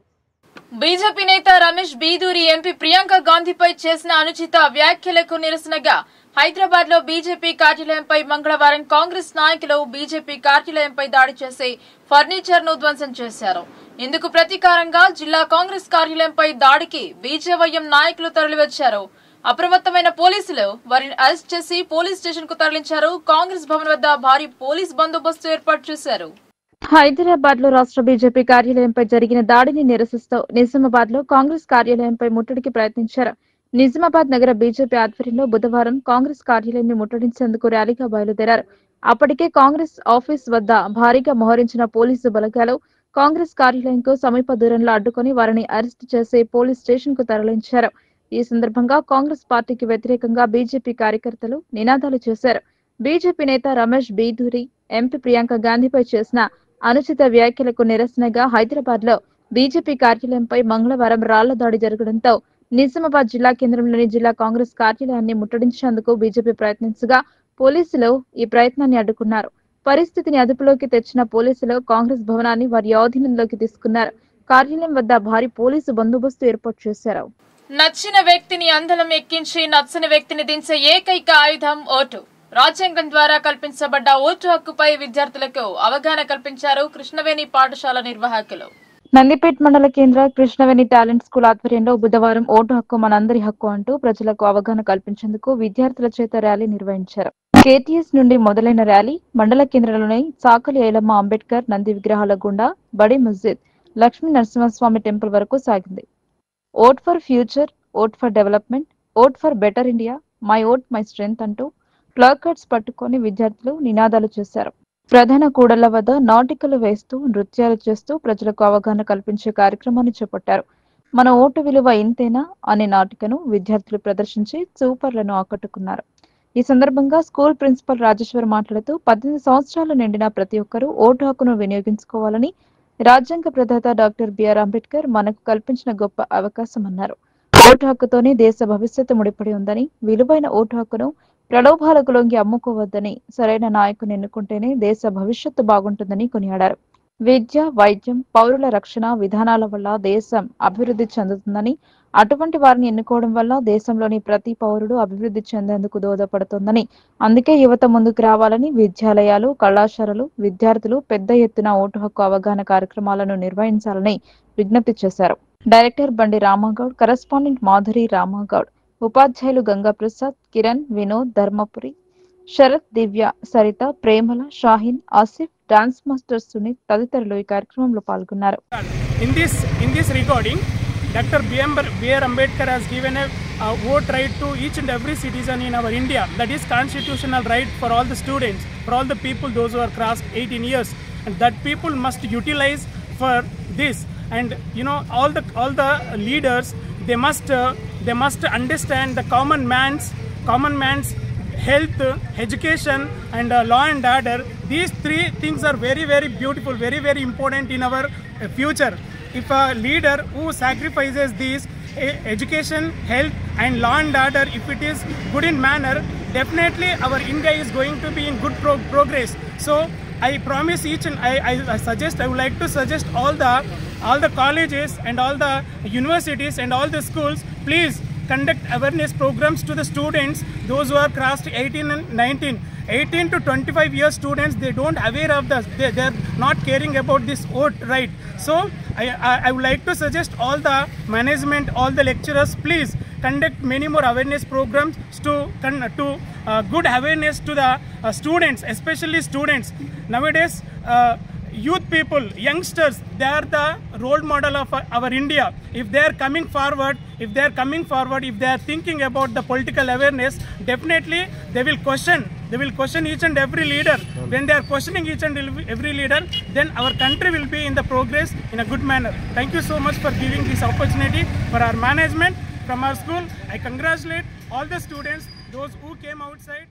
[SPEAKER 1] బీజేపీ నేత రమేష్ బీదూరి ఎంపీ ప్రియాంక గాంధీపై చేసిన అనుచిత వ్యాఖ్యలకు నిరసనగా హైదరాబాద్ లో బీజేపీ కార్యాలయంపై మంగళవారం కాంగ్రెస్ నాయకులు బీజేపీ కార్యాలయంపై దాడి చేసి ఫర్నిచర్ ను ధ్వంసం చేశారు. ఇందుకు ప్రతీకారంగా జిల్లా కాంగ్రెస్ కార్యాలయంపై దాడికి బీజేవైఎం నాయకులు తరలివచ్చారు. అప్రమత్తమైన పోలీసులు వారిని అరెస్ట్ చేసి పోలీస్ స్టేషన్ కు తరలించారు. కాంగ్రెస్ భవన్ వద్ద భారీ పోలీస్ బందోబస్తు ఏర్పాటు చేశారు.
[SPEAKER 4] హైదరాబాద్ లో రాష్ట్ర బీజేపీ కార్యాలయంపై జరిగిన దాడిని నిరసిస్తూ నిజామాబాద్ లో కాంగ్రెస్ కార్యాలయంపై ముట్టడికి ప్రయత్నించారు. నిజామాబాద్ నగర బీజేపీ ఆధ్వర్యంలో బుధవారం కాంగ్రెస్ కార్యాలయాన్ని ముట్టడించేందుకు ర్యాలీగా బయలుదేరారు. అప్పటికే కాంగ్రెస్ ఆఫీస్ వద్ద భారీగా మోహరించిన పోలీసు బలగాలు కాంగ్రెస్ కార్యాలయంకు సమీప దూరంలో అడ్డుకుని వారిని అరెస్టు చేసి పోలీస్ స్టేషన్ కు తరలించారు. ఈ సందర్భంగా కాంగ్రెస్ పార్టీకి వ్యతిరేకంగా బీజేపీ కార్యకర్తలు నినాదాలు చేశారు. బీజేపీ నేత రమేష్ బీదూరి ఎంపీ ప్రియాంక గాంధీపై చేసిన అనుచిత వ్యాఖ్యలకు నిరసనగా హైదరాబాద్ లో బీజేపీ కార్యాలయంపై మంగళవారం రాళ్ల దాడి జరగడంతో నిజామాబాద్ జిల్లా కేంద్రంలోని జిల్లా కాంగ్రెస్ కార్యాలయాన్ని ముట్టడించేందుకు బీజేపీ ప్రయత్నించగా పోలీసులు ఈ ప్రయత్నాన్ని అడ్డుకున్నారు. పరిస్థితిని అదుపులోకి తెచ్చిన పోలీసులు కాంగ్రెస్ భవనాన్ని వారి ఆధీనంలోకి తీసుకున్నారు. కార్యాలయం వద్ద భారీ పోలీసు బందోబస్తు ఏర్పాటు చేశారు.
[SPEAKER 1] నచ్చిన వ్యక్తిని అందలం ఎక్కించి నచ్చని వ్యక్తిని దించే ఏకైక ఆయుధం ఓటు. రాజ్యాంగం ద్వారా కల్పించబడ్డ ఓటు హక్కుపై విద్యార్థులకు అవగాహన కల్పించారు కృష్ణవేణి పాఠశాల నిర్వాహకులు.
[SPEAKER 4] నందిపేట్ మండల కేంద్ర కృష్ణవేణి టాలెంట్ స్కూల్ ఆధ్వర్యంలో బుధవారం ఓటు హక్కు మనందరి హక్కు అంటూ ప్రజలకు అవగాహన కల్పించేందుకు విద్యార్థుల చేత ర్యాలీ నిర్వహించారు. కేటీఎస్ నుండి మొదలైన ర్యాలీ మండల కేంద్రంలోని సాకలి ఐలమ్మ అంబేద్కర్ నంది విగ్రహాల గుండా బడి మస్జిద్ లక్ష్మీ నరసింహస్వామి టెంపుల్ వరకు సాగింది. Vote for future, vote for development, vote for better India, my vote my strength అంటూ ప్లాకార్డ్స్ పట్టుకొని విద్యార్థులు నినాదాలు చేశారు. ప్రధాన కూడళ్ల వద్ద నాటికలు వేస్తూ నృత్యాలు చేస్తూ ప్రజలకు అవగాహన కల్పించే కార్యక్రమాన్ని చేపట్టారు. మన ఓటు విలువ ఇంతేనా అనే నాటికను విద్యార్థులు ప్రదర్శించి సూపర్లను ఆకట్టుకున్నారు. ఈ సందర్భంగా స్కూల్ ప్రిన్సిపల్ రాజేశ్వర్ మాట్లాడుతూ 18 సంవత్సరాలు నిండిన ప్రతి ఒక్కరూ ఓటు హక్కును వినియోగించుకోవాలని రాజ్యాంగ ప్రదాత డాక్టర్ బిఆర్ అంబేద్కర్ మనకు కల్పించిన గొప్ప అవకాశం అన్నారు. ఓటు హక్కుతోనే దేశ భవిష్యత్తు ముడిపడి ఉందని, విలువైన ఓటు హక్కును ప్రలోభాలకు లొంగి అమ్ముకోవద్దని, సరైన నాయకుని ఎన్నుకుంటేనే దేశ భవిష్యత్తు బాగుంటుందని కొనియాడారు. విద్య, వైద్యం, పౌరుల రక్షణ విధానాల వల్ల దేశం అభివృద్ధి చెందుతుందని, అటువంటి వారిని ఎన్నుకోవడం వల్ల దేశంలోని ప్రతి పౌరుడు అభివృద్ధి చెందేందుకు దోహదపడుతుందని, అందుకే యువత ముందుకు రావాలని విద్యాలయాలు, కళాశాలలు, విద్యార్థులు పెద్ద ఎత్తున ఓటు హక్కు అవగాహన కార్యక్రమాలను నిర్వహించాలని విజ్ఞప్తి చేశారు. డైరెక్టర్ బండి రామగౌడ్, కరెస్పాండెంట్ మాధురి రామగౌడ్, ఉపాధ్యాయులు గంగాప్రసాద్, కిరణ్, వినోద్, ధర్మపురి, శరత్, దివ్య, సరిత, ప్రేమల, షాహీన్, ఆసిఫ్, డాన్స్ మాస్టర్ సునీత్ తదితరులు ఈ కార్యక్రమంలో పాల్గొన్నారు.
[SPEAKER 7] In this recording, Dr. B.R. Ambedkar has given a vote right to each and every citizen in our India. That is constitutional right for all the students, for all the people, those who are crossed 18 years, and that people must utilize for this. And you know, all the leaders, they must understand the common man's health, education, and law and order. These three things are very, very beautiful, very, very important in our future. If a leader who sacrifices these education, health, and law and order, if it is good in manner, definitely our India is going to be in good progress. So I promise each and I would like to suggest all the colleges and all the universities and all the schools, please conduct awareness programs to the students, those who are crossed 18 and 19. 18 to 25 years students, they don't aware of this, they're not caring about this vote right. So I would like to suggest all the management, all the lecturers, please conduct many more awareness programs to good awareness to the students, especially students. Nowadays youth people, youngsters, they are the role model of our India. If they are coming forward, if they are thinking about the political awareness, definitely they will question each and every leader. When they are questioning each and every leader, then our country will be in the progress in a good manner. Thank you so much for giving this opportunity for our management from our school. I congratulate all the students, those who came outside.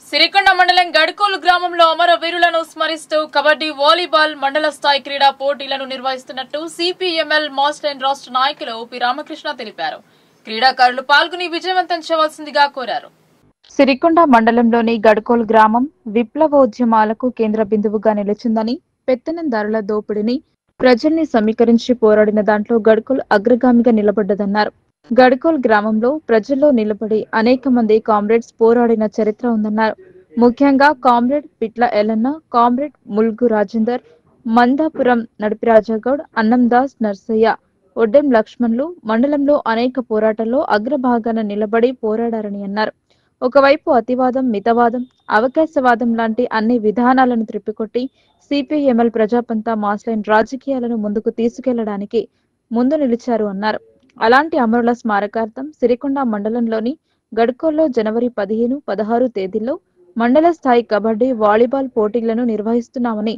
[SPEAKER 1] Sirikonda మండలం గడ్కోలు గ్రామంలో అమరవీరులను స్మరిస్తూ kabaddi, volleyball మండల స్థాయి క్రీడా పోటీలను నిర్వహిస్తున్నట్టు CPML Mass Line రాష్ట్ర నాయకులు P Ramakrishna తెలిపారు. క్రీడాకారులు పాల్గొని విజయవంతం చేయవలసిందిగా కోరారు.
[SPEAKER 4] సిరికొండ మండలంలోని గడ్కోలు గ్రామం విప్లవోద్యమాలకు కేంద్ర బిందువుగా నిలిచిందని, పెత్తనందారుల దోపిడీని ప్రజల్ని సమీకరించి పోరాడిన దాంట్లో గడ్కోలు అగ్రగామిగా నిలబడ్డదన్నారు. గడ్కోల్ గ్రామంలో ప్రజల్లో నిలబడి అనేక మంది కామ్రేడ్స్ పోరాడిన చరిత్ర ఉందన్నారు. ముఖ్యంగా కామ్రేడ్ పిట్ల ఎల్లన్న, కామ్రేడ్ ముల్గు రాజేందర్, మందాపురం నడిపిరాజగౌడ్, అన్నందాస్ నర్సయ్య, ఒడ్డెం లక్ష్మణ్లు మండలంలో అనేక పోరాటాల్లో అగ్రభాగాన నిలబడి పోరాడారని అన్నారు. ఒకవైపు అతివాదం, మితవాదం, అవకాశవాదం లాంటి అన్ని విధానాలను త్రిప్పికొట్టి సిపిఎంఎల్ ప్రజాపంతా మాస్లైన్ రాజకీయాలను ముందుకు తీసుకెళ్లడానికి ముందు నిలిచారు అన్నారు. అలాంటి అమరుల స్మారకార్థం సిరికొండ మండలంలోని గడ్కోల్లో జనవరి 15, 16 తేదీల్లో మండల స్థాయి కబడ్డీ, వాలీబాల్ పోటీలను నిర్వహిస్తున్నామని,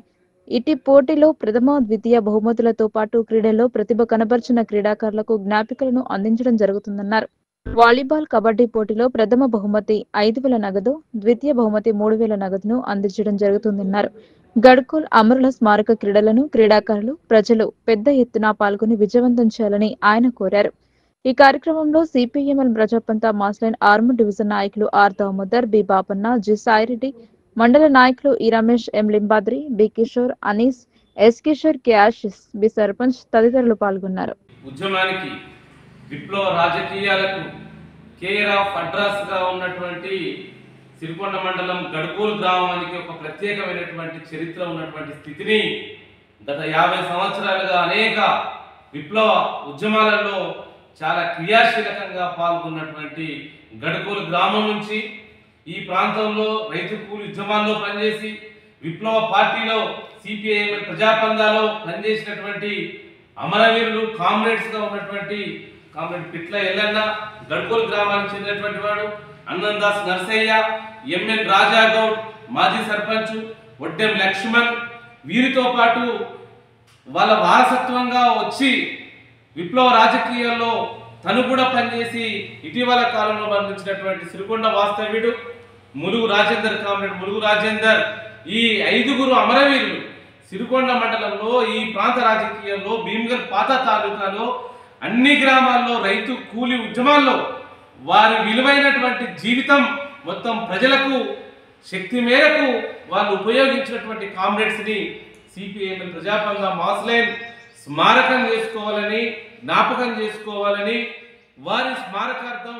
[SPEAKER 4] ఇటీ పోటీలో ప్రథమ, ద్వితీయ బహుమతులతో పాటు క్రీడల్లో ప్రతిభ కనబర్చిన క్రీడాకారులకు జ్ఞాపికలను అందించడం జరుగుతుందన్నారు. వాలీబాల్, కబడ్డీ పోటీలో ప్రథమ బహుమతి 5,000 నగదు, ద్వితీయ బహుమతి 3,000 నగదును అందించడం జరుగుతుందన్నారు. గడ్కోల్ అమరుల స్మారక క్రీడలను క్రీడాకారులు, ప్రజలు పెద్ద ఎత్తున పాల్గొని విజయవంతం చేయాలని ఆయన కోరారు. ఈ కార్యక్రమంలో CPML Prajapantha mass line Armoor division నాయకులు R Damodar, B Bapanna, G Sai Reddy, మండల నాయకులు E Ramesh, M Limbadri, B Kishore, Anees, S Kishore, K Ashish, B sarpanch తదితరులు పాల్గొన్నారు.
[SPEAKER 8] ఉద్యమానికి, విప్లవ రాజకీయాలకు కేర్ ఆఫ్ అడ్రస్ గా ఉన్నటువంటి సిరికొండ మండలం గడ్కోలు గ్రామానికి ఒక ప్రత్యేకమైనటువంటి చరిత్ర ఉన్నటువంటి స్థితిని గత 50 సంవత్సరాలుగా అనేక విప్లవ ఉద్యమాలలో చాలా క్రియాశీలకంగా పాల్గొన్నటువంటి గడ్కోలు గ్రామం నుంచి ఈ ప్రాంతంలో రైతు కూలి ఉద్యమాల్లో పనిచేసి విప్లవ పార్టీలో సిపిఐఎంఎల్ ప్రజాపందాలో పనిచేసినటువంటి అమరవీరులు, కామ్రేడ్స్గా ఉన్నటువంటి కామ్రేడ్ పిట్ల ఎల్లన్న, గడ్కోలు గ్రామానికి చెందినటువంటి వాడు, అన్నందాస్ నర్సయ్య, ఎంఎన్ రాజాగౌడ్, మాజీ సర్పంచ్, ఒడ్డెం లక్ష్మణ్, వీరితో పాటు వాళ్ళ వారసత్వంగా వచ్చి విప్లవ రాజకీయాల్లో తను కూడా పనిచేసి ఇటీవల కాలంలో బంధించినటువంటి సిరికొండ వాస్తవ్యుడు ములుగు రాజేందర్, కామ్రేడ్ ములుగు రాజేందర్, ఈ 5గురు అమరవీరులు సిరికొండ మండలంలో ఈ ప్రాంత రాజకీయాల్లో భీమ్గల్ పాత తాలూకాలో అన్ని గ్రామాల్లో రైతు కూలి ఉద్యమాల్లో వారి విలువైనటువంటి జీవితం మొత్తం ప్రజలకు శక్తి మేరకు వాళ్ళు ఉపయోగించినటువంటి కామ్రేడ్స్ని సిపిఐఎంఎల్ ప్రజాపందా మాస్లైన్ స్మారకం చేసుకోవాలని, జ్ఞాపకం చేసుకోవాలని వారి స్మారకార్థం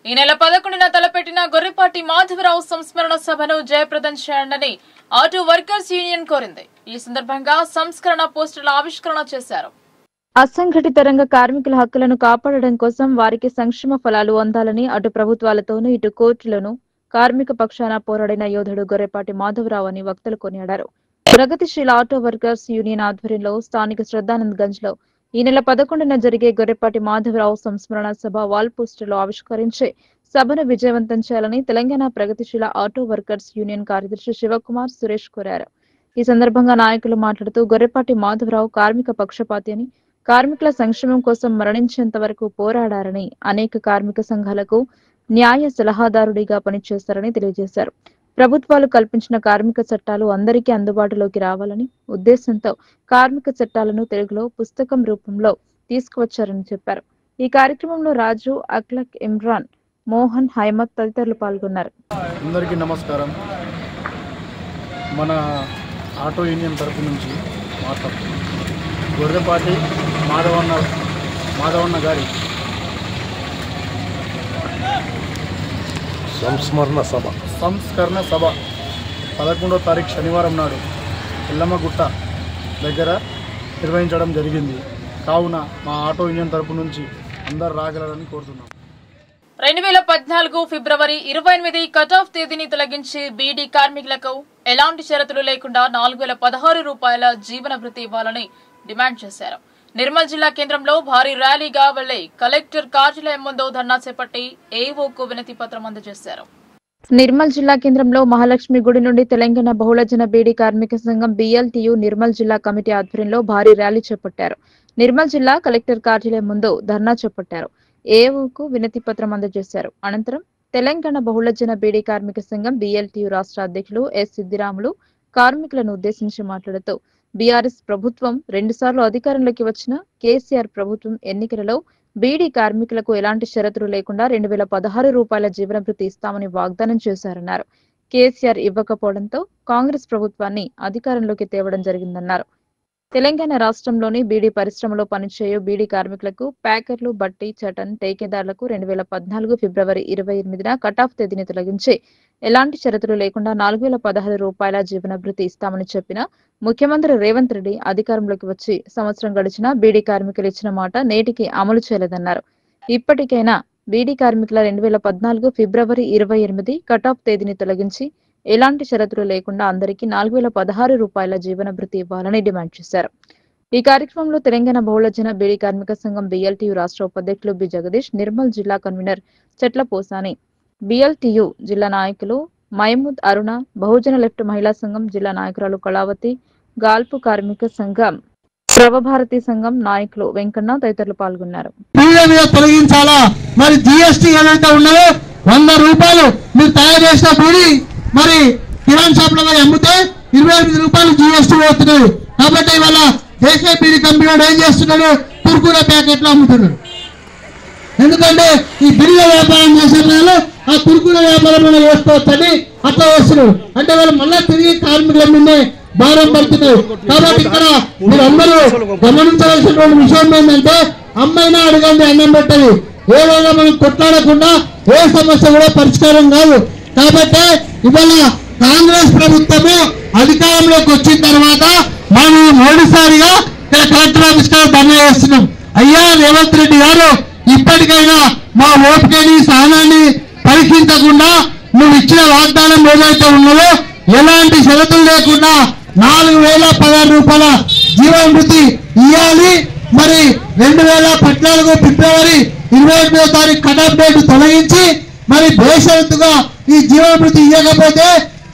[SPEAKER 1] ఈ నెల 11న తలపెట్టిన గొర్రెపాటి మాధవరావు సంస్మరణ సభను జయప్రదం చేయండి ఆటో వర్కర్స్ యూనియన్ కోరింది. ఈ సందర్భంగా సంస్కరణ పోస్టర్ల ఆవిష్కరణ చేశారు.
[SPEAKER 4] అసంఘటిత రంగ కార్మికుల హక్కులను కాపాడడం కోసం వారికి సంక్షేమ ఫలాలు అందాలని అటు ప్రభుత్వాలతోనూ ఇటు కోర్టులను కార్మిక పక్షాన పోరాడిన యోధుడు గొర్రెపాటి మాధవరావు అని వక్తలు కొనియాడారు. ప్రగతిశీల ఆటో వర్కర్స్ యూనియన్ ఆధ్వర్యంలో స్థానిక శ్రద్ధానంద్ గంజ్ లో ఈ నెల 11న జరిగే గొర్రెపాటి మాధవరావు సంస్మరణ సభ వాల్ పోస్టర్లు ఆవిష్కరించి సభను విజయవంతం చేయాలని తెలంగాణ ప్రగతిశీల ఆటో వర్కర్స్ యూనియన్ కార్యదర్శి శివకుమార్ సురేష్ కోరారు. ఈ సందర్భంగా నాయకులు మాట్లాడుతూ గొర్రెపాటి మాధవరావు కార్మిక పక్షపాతి అని, కార్మికుల సంక్షేమం కోసం మరణించేంత వరకు పోరాడారని, అనేక కార్మిక సంఘాలకు న్యాయ సలహాదారుడిగా పనిచేశారని తెలియజేశారు. ప్రభుత్వాలు కల్పించిన కార్మిక చట్టాలు అందరికీ అందుబాటులోకి రావాలని ఉద్దేశంతో కార్మిక చట్టాలను తెలుగులో పుస్తకం రూపంలో తీసుకువచ్చారని చెప్పారు. ఈ కార్యక్రమంలో రాజు, అక్లక్, ఇమ్రాన్, మోహన్, హైమత్ తదితరులు పాల్గొన్నారు.
[SPEAKER 9] అందరికీ నమస్కారం. మన ఆటో యూనియన్ తరపు నుంచి మాట్లాడుతున్నాం. గొర్రెపాటి మాధవన్న గారి సంస్కరణ సభ 11వ తారీఖు శనివారం నాడు ఎల్లమ్మగుట్ట దగ్గర నిర్వహించడం జరిగింది. కావున మా ఆటో యూనియన్ తరపు నుంచి అందరు రాగలరని కోరుతున్నాం.
[SPEAKER 1] 2014 ఫిబ్రవరి 28 కట్ ఆఫ్ తేదీని తొలగించి బీడీ కార్మికులకు ఎలాంటి షరతులు లేకుండా 4016 రూపాయల జీవన భృతి ఇవ్వాలని డిమాండ్ చేశారు. నిర్మల్ జిల్లా కేంద్రంలో భారీ ర్యాలీగా వెళ్లి కలెక్టర్ కార్యాలయం ముందు ధర్నా చేపట్టి ఏఓకు వినతి పత్రం అందజేశారు.
[SPEAKER 4] నిర్మల్ జిల్లా కేంద్రంలో మహాలక్ష్మి గుడి నుండి తెలంగాణ బహుళజన బీడీ కార్మిక సంఘం BLTU నిర్మల్ జిల్లా కమిటీ ఆధ్వర్యంలో భారీ ర్యాలీ చేపట్టారు. నిర్మల్ జిల్లా కలెక్టర్ కార్యాలయం ముందు ధర్నా చేపట్టారు. ఏఓకు వినతి పత్రం అందజేశారు. అనంతరం తెలంగాణ బహుళజన బీడీ కార్మిక సంఘం BLTU రాష్ట్ర అధ్యక్షులు ఎస్ సిద్దిరాములు కార్మికులను ఉద్దేశించి మాట్లాడుతూ బీఆర్ఎస్ ప్రభుత్వం 2 సార్లు అధికారంలోకి వచ్చిన కేసీఆర్ ప్రభుత్వం ఎన్నికలలో బీడీ కార్మికులకు ఎలాంటి షరతులు లేకుండా 2016 రూపాయల జీవన భృతి ఇస్తామని వాగ్దానం చేశారన్నారు. కేసీఆర్ ఇవ్వకపోవడంతో కాంగ్రెస్ ప్రభుత్వాన్ని అధికారంలోకి తేవడం జరిగిందన్నారు. తెలంగాణ రాష్ట్రంలోని బీడీ పరిశ్రమలో పనిచేయు బీడీ కార్మికులకు ప్యాకర్లు, బట్టి, చటన్, టేకేదారులకు 2014 ఫిబ్రవరి 28న కటాఫ్ తేదీని తొలగించి ఎలాంటి షరతులు లేకుండా 4016 రూపాయల జీవన భృతి ఇస్తామని చెప్పిన ముఖ్యమంత్రి రేవంత్ రెడ్డి అధికారంలోకి వచ్చి సంవత్సరం గడిచినా బీడీ కార్మికులు ఇచ్చిన మాట నేటికి అమలు చేయలేదన్నారు. ఇప్పటికైనా బీడీ కార్మికుల 2014 ఫిబ్రవరి 28 కటాఫ్ తేదీని తొలగించి ఎలాంటి షరతులు లేకుండా అందరికీ 4016 రూపాయల జీవన భృతి ఇవ్వాలని డిమాండ్ చేశారు. ఈ కార్యక్రమంలో తెలంగాణ బహుళజన బీడీ కార్మిక సంఘం BLTU రాష్ట్ర ఉపాధ్యక్షులు బి జగదీష్, నిర్మల్ జిల్లా కన్వీనర్ చెట్ల పోసాని, BLTU జిల్లా నాయకులు మహమూద్, అరుణ, బహుజన లెఫ్ట్ మహిళా సంఘం జిల్లా నాయకురాలు కళావతి, గాల్పు కార్మిక సంఘం ప్రభభారతి సంఘం నాయకులు వెంకన్న తదితరులు పాల్గొన్నారు.
[SPEAKER 10] తొలగించాలా, మరి GST ఏదైతే ఉన్నదో 100 రూపాయలు మీరు తయారు చేసిన బీడీ మరి కిరాణా షాప్ లో అమ్మితే 28 రూపాయలు GST పోతున్నాడు. కాబట్టి ఇవాళ దేశీయ బీడీ కంపెనీ ఏం చేస్తున్నాడు, కుర్కురే ప్యాకెట్లు అమ్ముతున్నాడు. ఎందుకంటే ఈ బిల్లు వ్యాపారం చేసే వాళ్ళు ఆ కుర్కురే వ్యాపారం చేసుకోవచ్చని అట్లా చేస్తున్నాడు. అంటే వాళ్ళు మళ్ళా తిరిగి కార్మికుల మీదే భారం పడుతున్నారు. కాబట్టి ఇక్కడ మీరు అందరూ గమనించవలసినటువంటి విషయం ఏంటంటే అమ్మైనా అడగండి, అన్నం పెట్టదు. ఏదైనా మనం కొట్లాడకుండా ఏ సమస్య కూడా పరిష్కారం కాదు. కాబట్టి ఇవాళ కాంగ్రెస్ ప్రభుత్వము అధికారంలోకి వచ్చిన తర్వాత మనం మూడుసారిగా కలెక్టర్ ఆఫీస్ ధర్నా చేస్తున్నాం. అయ్యా రేవంత్ రెడ్డి గారు, ఇప్పటికైనా మా ఓపికని సహనాన్ని పరీక్షించకుండా నువ్వు ఇచ్చిన వాగ్దానం ఏదైతే ఉన్నదో ఎలాంటి షరతులు లేకుండా 4016 రూపాయల జీవన భృతి ఇవ్వాలి. మరి 2014 ఫిబ్రవరి 28వ తారీఖు కటాఫ్ డేట్ తొలగించి మరి బేషరతుగా ఈ జీవన భృతి ఇవ్వకపోతే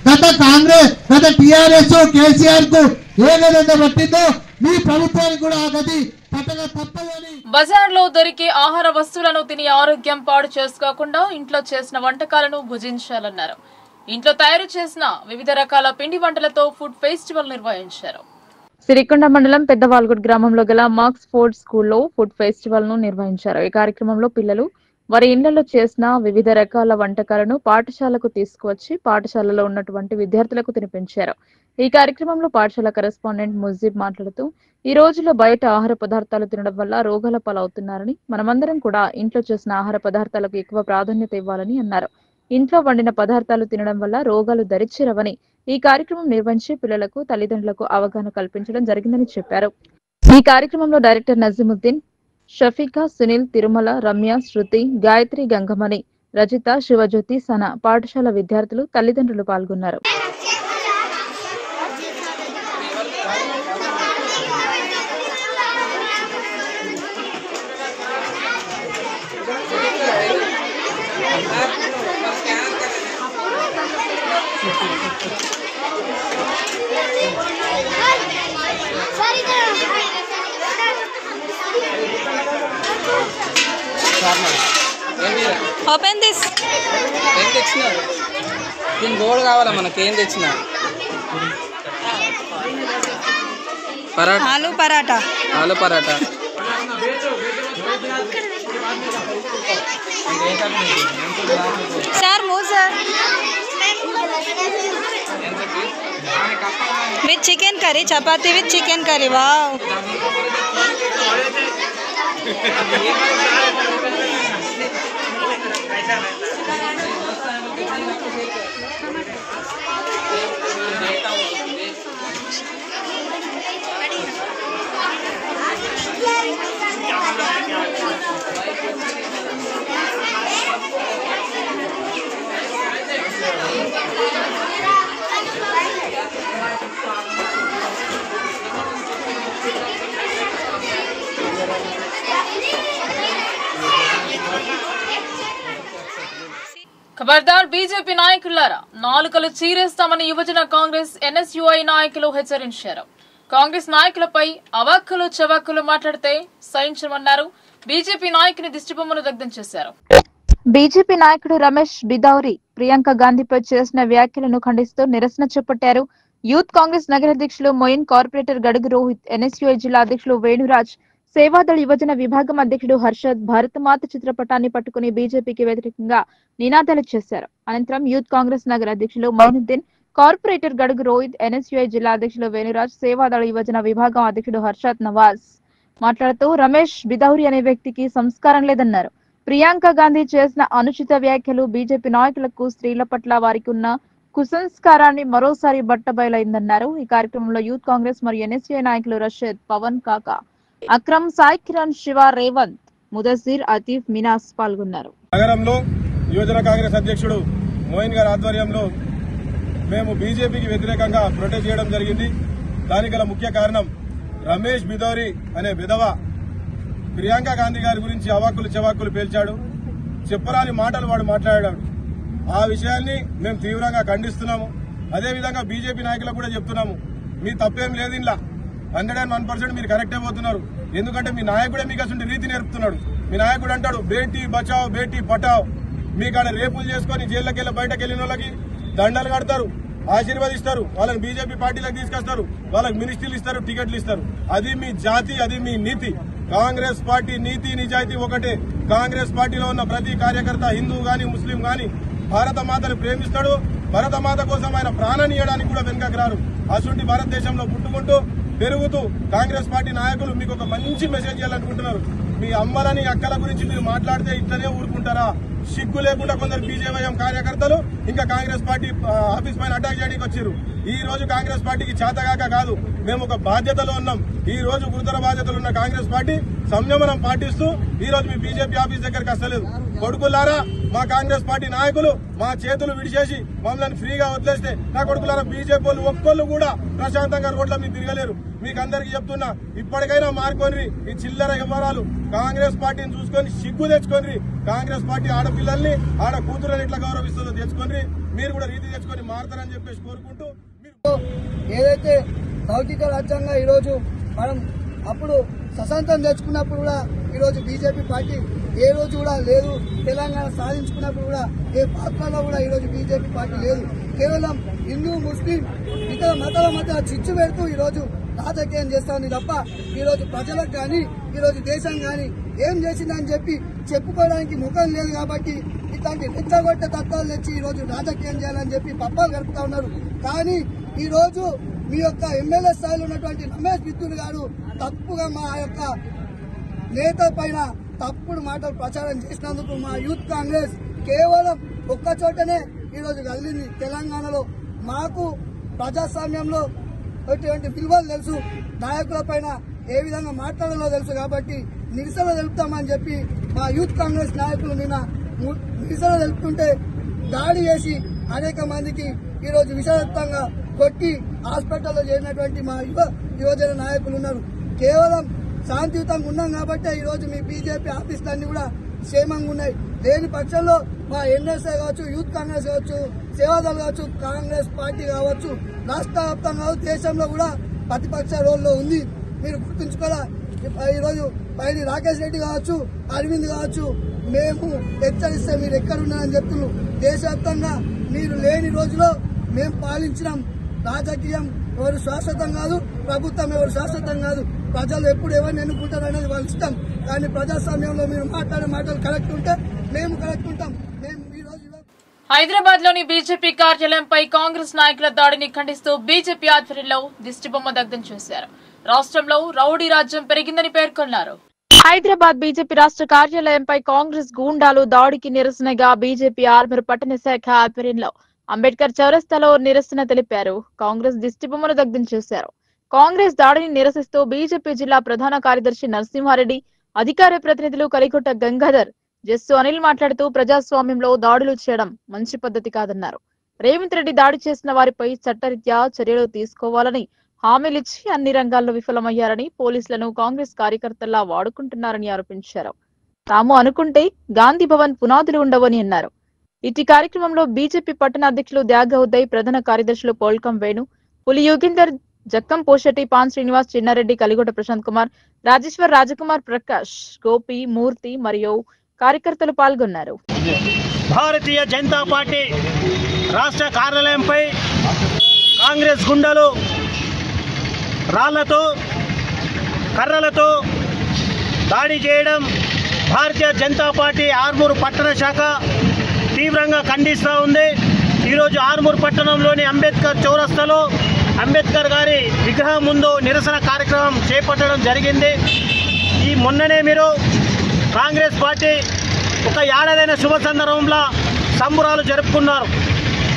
[SPEAKER 10] గత TRS కేసీఆర్ కు ఏ గదంతా పట్టిందో మీ ప్రభుత్వానికి కూడా ఆ గది పట్టక తప్పదని.
[SPEAKER 1] బజార్లో దొరికే ఆహార వస్తువులను తిని ఆరోగ్యం పాడు చేసుకోకుండా ఇంట్లో చేసిన వంటకాలను భుజించాలన్నారు. ఇంట్లో తయారు చేసిన వివిధ రకాల పిండి వంటలతో ఫుడ్ ఫెస్టివల్ నిర్వహించారు.
[SPEAKER 4] సిరికొండ మండలం పెద్దవాల్గుడ్ గ్రామంలో గల మార్క్స్ ఫోర్డ్ స్కూల్లో ఫుడ్ ఫెస్టివల్ ను నిర్వహించారు. ఈ కార్యక్రమంలో పిల్లలు వారి ఇళ్లలో చేసిన వివిధ రకాల వంటకాలను పాఠశాలకు తీసుకువచ్చి పాఠశాలలో ఉన్నటువంటి విద్యార్థులకు తినిపించారు. ఈ కార్యక్రమంలో పాఠశాల కరెస్పాండెంట్ ముజీబ్ మాట్లాడుతూ ఈ రోజుల్లో బయట ఆహార పదార్థాలు తినడం వల్ల రోగాల పాలవుతున్నారని, మనమందరం కూడా ఇంట్లో చేసిన ఆహార పదార్థాలకు ఎక్కువ ప్రాధాన్యత ఇవ్వాలని అన్నారు. ఇంట్లో వండిన పదార్థాలు తినడం వల్ల రోగాలు దరిచేరవని ఈ కార్యక్రమం నిర్వహించి పిల్లలకు, తల్లిదండ్రులకు అవగాహన కల్పించడం జరిగిందని చెప్పారు. ఈ కార్యక్రమంలో డైరెక్టర్ నజీముద్దీన్, షఫీకా, సునీల్, తిరుమల, రమ్య, శృతి, గాయత్రి, గంగమణి, రజిత, శివజ్యోతి, సన, పాఠశాల విద్యార్థులు, తల్లిదండ్రులు పాల్గొన్నారు.
[SPEAKER 11] Open this. ఏం తెచ్చినారు? దీని బోర్డు కావాలా మనకి? ఏం తెచ్చినా? పరాటా, ఆలు పరాటా. ఆలు paratha. Sir move sir. With chicken curry, chapati with chicken curry. Wow.
[SPEAKER 1] ఖబర్దార్ బీజేపీ నాయకులారా, నాలుకలు చీరేస్తామని యువజన కాంగ్రెస్ ఎన్ఎస్యుఐ నాయకులు హెచ్చరించారు. కాంగ్రెస్ నాయకులపై అవాక్కులు చవాక్కులు మాట్లాడితే సహించమన్నారు. బీజేపీ నాయకుని దిష్టిబొమ్మను దగ్ధం చేశారు.
[SPEAKER 4] బీజేపీ నాయకుడు రమేష్ బిదౌరి ప్రియాంక గాంధీపై చేసిన వ్యాఖ్యలను ఖండిస్తూ నిరసన చేపట్టారు. యూత్ కాంగ్రెస్ నగర అధ్యక్షులు మొయిన్, కార్పొరేటర్ గడుగు రోహిత్, ఎన్ఎస్యుఐ జిల్లా అధ్యక్షులు వేణురాజ్, సేవాదళ్ యువజన విభాగం అధ్యక్షుడు హర్షద్ భారతమాత చిత్రపటాన్ని పట్టుకుని బీజేపీకి వ్యతిరేకంగా నినాదాలు చేశారు. అనంతరం యూత్ కాంగ్రెస్ నగర అధ్యక్షులు మొయినుద్దీన్, కార్పొరేటర్ గడుగు రోహిత్, ఎన్ఎస్యుఐ జిల్లా అధ్యక్షులు వేణురాజ్, సేవాదళ యువజన విభాగం అధ్యక్షుడు హర్షద్ నవాజ్ మాట్లాడుతూ రమేష్ బిదౌరి అనే వ్యక్తికి సంస్కారం లేదన్నారు. ప్రియాంక గాంధీ చేసిన అనుచిత వ్యాఖ్యలు బీజేపీ నాయకులకు స్త్రీల పట్ల వారికి ఉన్న కుసంస్కారాన్ని మరోసారి బట్టబయలైందన్నారు. ఈ కార్యక్రమంలో యూత్ కాంగ్రెస్ మరియు ఎన్ఎస్యుఐ నాయకులు రషద్, పవన్ కాకా, అక్రమ్, సాయి కిరణ్, శివ, రేవంత్, ముదస్సిర్, అతీఫ్, మినాస్ పాల్గొన్నారు.
[SPEAKER 12] నగరంలో యువజన కాంగ్రెస్ అధ్యక్షుడు మోయిన్ గారి ఆధ్వర్యంలో మేము బీజేపీకి వ్యతిరేకంగా ప్రొటెస్ట్ చేయడం జరిగింది. దానికి గల ముఖ్య కారణం రమేష్ బిదౌరి అనే విధవ ప్రియాంక గాంధీ గారి గురించి అవాక్కులు చవాక్కులు పేల్చాడు. చెప్పరాని మాటలు వాడు మాట్లాడాడు. ఆ విషయాన్ని మేము తీవ్రంగా ఖండిస్తున్నాము. అదేవిధంగా బీజేపీ నాయకులకు కూడా చెప్తున్నాము, మీ తప్పేం లేదు, ఇలా 101% మీరు కరెక్టే పోతున్నారు. ఎందుకంటే మీ నాయకుడే మీకు అసలు రీతి నేర్పుతున్నాడు. మీ నాయకుడు అంటాడు బేటీ బచావ్ బేటీ పటావ్. మీకు ఆడ రేపులు చేసుకుని జైల్లోకి బయటకు వెళ్ళిన వాళ్ళకి దండలు కడతారు, ఆశీర్వదిస్తారు, వాళ్ళని బీజేపీ పార్టీలకు తీసుకొస్తారు, వాళ్ళకి మినిస్ట్రీలు ఇస్తారు, టికెట్లు ఇస్తారు. అది మీ జాతి, అది మీ నీతి. కాంగ్రెస్ పార్టీ నీతి నిజాయితీ ఒకటే. కాంగ్రెస్ పార్టీలో ఉన్న ప్రతి కార్యకర్త హిందూ గాని ముస్లిం గాని భారత మాతను ప్రేమిస్తాడు. భారత మాత కోసం ఆయన ప్రాణాన్ని ఇవ్వడానికి కూడా వెనుకకు రారు. అసలు భారతదేశంలో పుట్టుకుంటూ పెరుగుతూ కాంగ్రెస్ పార్టీ నాయకులు మీకు ఒక మంచి మెసేజ్ చేయాలనుకుంటున్నారు. మీ అమ్మలని అక్కల గురించి మీరు మాట్లాడితే ఇట్లనే ఊరుకుంటారా? సిగ్గు లేకుండా కొందరు బీజేవైఎం కార్యకర్తలు ఇంకా కాంగ్రెస్ పార్టీ ఆఫీస్ పైన అటాక్ చేయడానికి వచ్చారు. ఈ రోజు కాంగ్రెస్ పార్టీకి చేతగాక కాదు, మేము ఒక బాధ్యతలో ఉన్నాం. ఈ రోజు గురుతర బాధ్యతలు ఉన్న కాంగ్రెస్ పార్టీ సంయమనం పాటిస్తూ ఈ రోజు మీ బీజేపీ ఆఫీస్ దగ్గరికి వస్తలేదు. కొడుకులారా, మా కాంగ్రెస్ పార్టీ నాయకులు మా చేతులు విడిచేసి మమ్మల్ని ఫ్రీగా వదిలేస్తే నా కొడుకులారా బీజేపీ వాళ్ళు ఒక్కళ్ళు కూడా ప్రశాంతంగా రోడ్ల మీద తిరగలేరు. మీకు అందరికీ చెప్తున్నా, ఇప్పటికైనా మారుకోండి. ఈ చిల్లర వ్యవహారాలు కాంగ్రెస్ పార్టీని చూసుకొని సిగ్గు తెచ్చుకోండి. కాంగ్రెస్ పార్టీ ఆడపిల్లల్ని ఆడ కూతురుని ఎట్లా గౌరవిస్తుందో తెచ్చుకోండి. మీరు కూడా రీతి తెచ్చుకొని మారుతారని చెప్పేసి కోరుకుంటూ,
[SPEAKER 13] ఏదైతే లౌకిక రాజ్యాంగం ఈరోజు మనం అప్పుడు స్వతంత్రం తెచ్చుకున్నప్పుడు కూడా ఈరోజు బీజేపీ పార్టీ ఏ రోజు కూడా లేదు. తెలంగాణ సాధించుకున్నప్పుడు కూడా ఏ పాత్రలో కూడా ఈరోజు బీజేపీ పార్టీ లేదు. కేవలం హిందూ ముస్లిం ఇతర మతాల మధ్య చిచ్చు పెడుతూ ఈరోజు రాజకీయం చేస్తా ఉంది తప్ప ఈరోజు ప్రజలకు కానీ ఈరోజు దేశం కానీ ఏం చేసిందని చెప్పి చెప్పుకోవడానికి ముఖం లేదు. కాబట్టి ఇట్లాంటి రెచ్చగొట్టే తత్వాలు తెచ్చి ఈరోజు రాజకీయం చేయాలని చెప్పి పప్పాలు గడుపుతా ఉన్నారు. కానీ ఈ రోజు మీ యొక్క ఎమ్మెల్యే స్థాయిలో ఉన్నటువంటి రమేష్ బిద్దులు గారు తప్పుగా మా యొక్క నేత పైన తప్పుడు మాటలు ప్రచారం చేసినందుకు మా యూత్ కాంగ్రెస్ కేవలం ఒక్క చోటనే ఈరోజు కదిలింది. తెలంగాణలో మాకు ప్రజాస్వామ్యంలో ఎటువంటి విలువలు తెలుసు, నాయకుల పైన ఏ విధంగా మాట్లాడాలో తెలుసు. కాబట్టి నిరసన తెలుపుతామని చెప్పి మా యూత్ కాంగ్రెస్ నాయకులు నిన్న నిరసన తెలుపుతుంటే దాడి చేసి అనేక మందికి ఈరోజు విషాదత్వంగా కొట్టి హాస్పిటల్లో చేరినటువంటి మా యువజన నాయకులు ఉన్నారు. కేవలం శాంతియుతంగా ఉన్నాం కాబట్టి ఈరోజు మీ బీజేపీ ఆఫీసులన్నీ కూడా క్షేమంగా ఉన్నాయి. లేని పక్షంలో మా ఎన్ఎస్ఐ కావచ్చు, యూత్ కాంగ్రెస్ కావచ్చు, సేవాదళ్ కావచ్చు, కాంగ్రెస్ పార్టీ కావచ్చు, రాష్ట్ర వ్యాప్తంగా దేశంలో కూడా ప్రతిపక్ష రోల్లో ఉంది. మీరు గుర్తుంచుకోవాలా. ఈరోజు పైన రాకేష్ రెడ్డి కావచ్చు, అరవింద్ కావచ్చు, మేము హెచ్చరిస్తే మీరు ఎక్కడున్నారని చెప్తున్నారు. దేశవ్యాప్తంగా మీరు లేని రోజులో మేము పాలించినాం. రాజకీయం ఎవరు శాశ్వతం కాదు, ప్రభుత్వం ఎవరు శాశ్వతం కాదు. ప్రజలు ఎప్పుడు ఎవరిని ఎన్నుకుంటారు అనేది వాళ్ళ ఇష్టం. కానీ ప్రజాస్వామ్యంలో మీరు మాట్లాడే మాటలు కరెక్ట్ ఉంటే మేము కరెక్ట్ ఉంటాం. మేము ఈ రోజు
[SPEAKER 1] హైదరాబాద్ లోని బీజేపీ కార్యాలయంపై కాంగ్రెస్ నాయకుల దాడిని ఖండిస్తూ బీజేపీ ఆధ్వర్యంలో దిష్టిబొమ్మ దగ్ధం చేశారు. రాష్ట్రంలో రౌడీ రాజ్యం పెరిగిందని పేర్కొన్నారు.
[SPEAKER 4] హైదరాబాద్ బీజేపీ రాష్ట్ర కార్యాలయంపై కాంగ్రెస్ గూండాలు దాడికి నిరసనగా బీజేపీ ఆర్మూర్ పట్టణ శాఖ ఆధ్వర్యంలో అంబేద్కర్ చౌరస్తాలో నిరసన తెలిపారు. కాంగ్రెస్ దిష్టిబొమ్మను దగ్ధం చేశారు. కాంగ్రెస్ దాడిని నిరసిస్తూ బీజేపీ జిల్లా ప్రధాన కార్యదర్శి నరసింహారెడ్డి, అధికార ప్రతినిధులు కలికొట్ట గంగాధర్, జస్సు అనిల్ మాట్లాడుతూ ప్రజాస్వామ్యంలో దాడులు చేయడం మంచి పద్ధతి కాదన్నారు. రేవంత్ రెడ్డి దాడి చేసిన వారిపై చట్టరీత్యా చర్యలు తీసుకోవాలని హామీలిచ్చి అన్ని రంగాల్లో విఫలమయ్యారని, పోలీసులను కాంగ్రెస్ కార్యకర్తల్లా వాడుకుంటున్నారని ఆరోపించారు. తాము అనుకుంటే గాంధీ భవన్ పునాదులు ఉండవని అన్నారు. ఇటీ కార్యక్రమంలో బీజేపీ పట్టణ అధ్యక్షులు త్యాగ ఉదయ్, ప్రధాన కార్యదర్శులు పోల్కం వేణు, పులి యోగేందర్, జక్కం పోషటి, పాన్ శ్రీనివాస్, చిన్నారెడ్డి, కలిగొట ప్రశాంత్ కుమార్, రాజేశ్వర్, రాజకుమార్, ప్రకాష్, గోపి, మూర్తి మరియు కార్యకర్తలు పాల్గొన్నారు.
[SPEAKER 14] భారతీయ జనతా పార్టీ రాష్ట్ర కార్యాలయంపై కాంగ్రెస్ గుండాలు రాళ్లతో, కర్రలతో దాడి చేయడం భారతీయ జనతా పార్టీ ఆర్మూర్ పట్టణ శాఖ తీవ్రంగా ఖండిస్తూ ఉంది. ఈరోజు ఆర్మూర్ పట్టణంలోని అంబేద్కర్ చౌరస్తాలో అంబేద్కర్ గారి విగ్రహం ముందు నిరసన కార్యక్రమం చేపట్టడం జరిగింది. ఈ మొన్ననే మీరు కాంగ్రెస్ పార్టీ ఒక ఏడాదైన శుభ సందర్భంలో సంబరాలు జరుపుకున్నారు.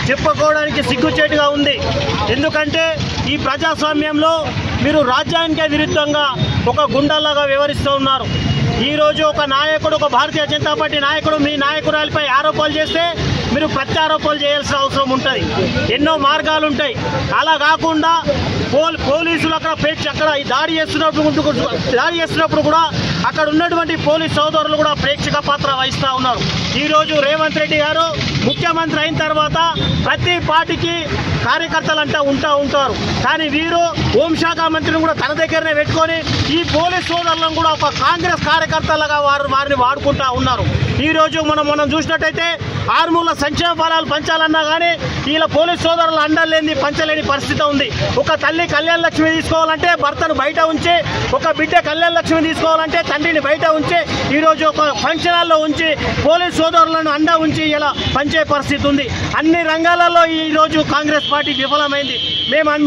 [SPEAKER 14] చెప్పుకోవడానికి సిగ్గుచేటుగా ఉంది. ఎందుకంటే ఈ ప్రజాస్వామ్యంలో మీరు రాజ్యానికే విరుద్ధంగా ఒక గుండాలాగా వ్యవహరిస్తూ ఉన్నారు. ఈరోజు ఒక నాయకుడు, ఒక భారతీయ జనతా పార్టీ నాయకుడు మీ నాయకురాలిపై ఆరోపణలు చేస్తే మీరు ప్రత్యారోపణలు చేయాల్సిన అవసరం ఉంటుంది. ఎన్నో మార్గాలు ఉంటాయి. అలా కాకుండా పోలీసులు అక్కడ దాడి చేస్తున్నప్పుడు కూడా అక్కడ ఉన్నటువంటి పోలీస్ సోదరులు కూడా ప్రేక్షక పాత్ర వహిస్తూ ఉన్నారు. ఈరోజు రేవంత్ రెడ్డి గారు ముఖ్యమంత్రి అయిన తర్వాత ప్రతి పార్టీకి కార్యకర్తలు ఉంటా ఉంటారు. కానీ వీరు హోంశాఖ మంత్రిని కూడా తన దగ్గరనే పెట్టుకొని ఈ పోలీస్ సోదరులను కూడా ఒక కాంగ్రెస్ కార్యకర్తలుగా వారిని వాడుకుంటా ఉన్నారు. ఈరోజు మనం చూసినట్టయితే ఆర్మూర్ల సంక్షేమ ఫలాలు పంచాలన్నా కానీ వీళ్ళ పోలీస్ సోదరులు అండలేని పంచలేని పరిస్థితి ఉంది. ఒక తల్లి కళ్యాణ లక్ష్మి తీసుకోవాలంటే భర్తను బయట ఉంచి, ఒక బిడ్డ కళ్యాణ లక్ష్మి తీసుకోవాలంటే తండ్రిని బయట ఉంచి, ఈరోజు ఒక ఫంక్షన్ హాల్లో ఉంచి పోలీస్ సోదరులను అండ ఉంచి ఇలా పంచే పరిస్థితి ఉంది. అన్ని రంగాలలో ఈరోజు కాంగ్రెస్ పార్టీ విఫలమైంది.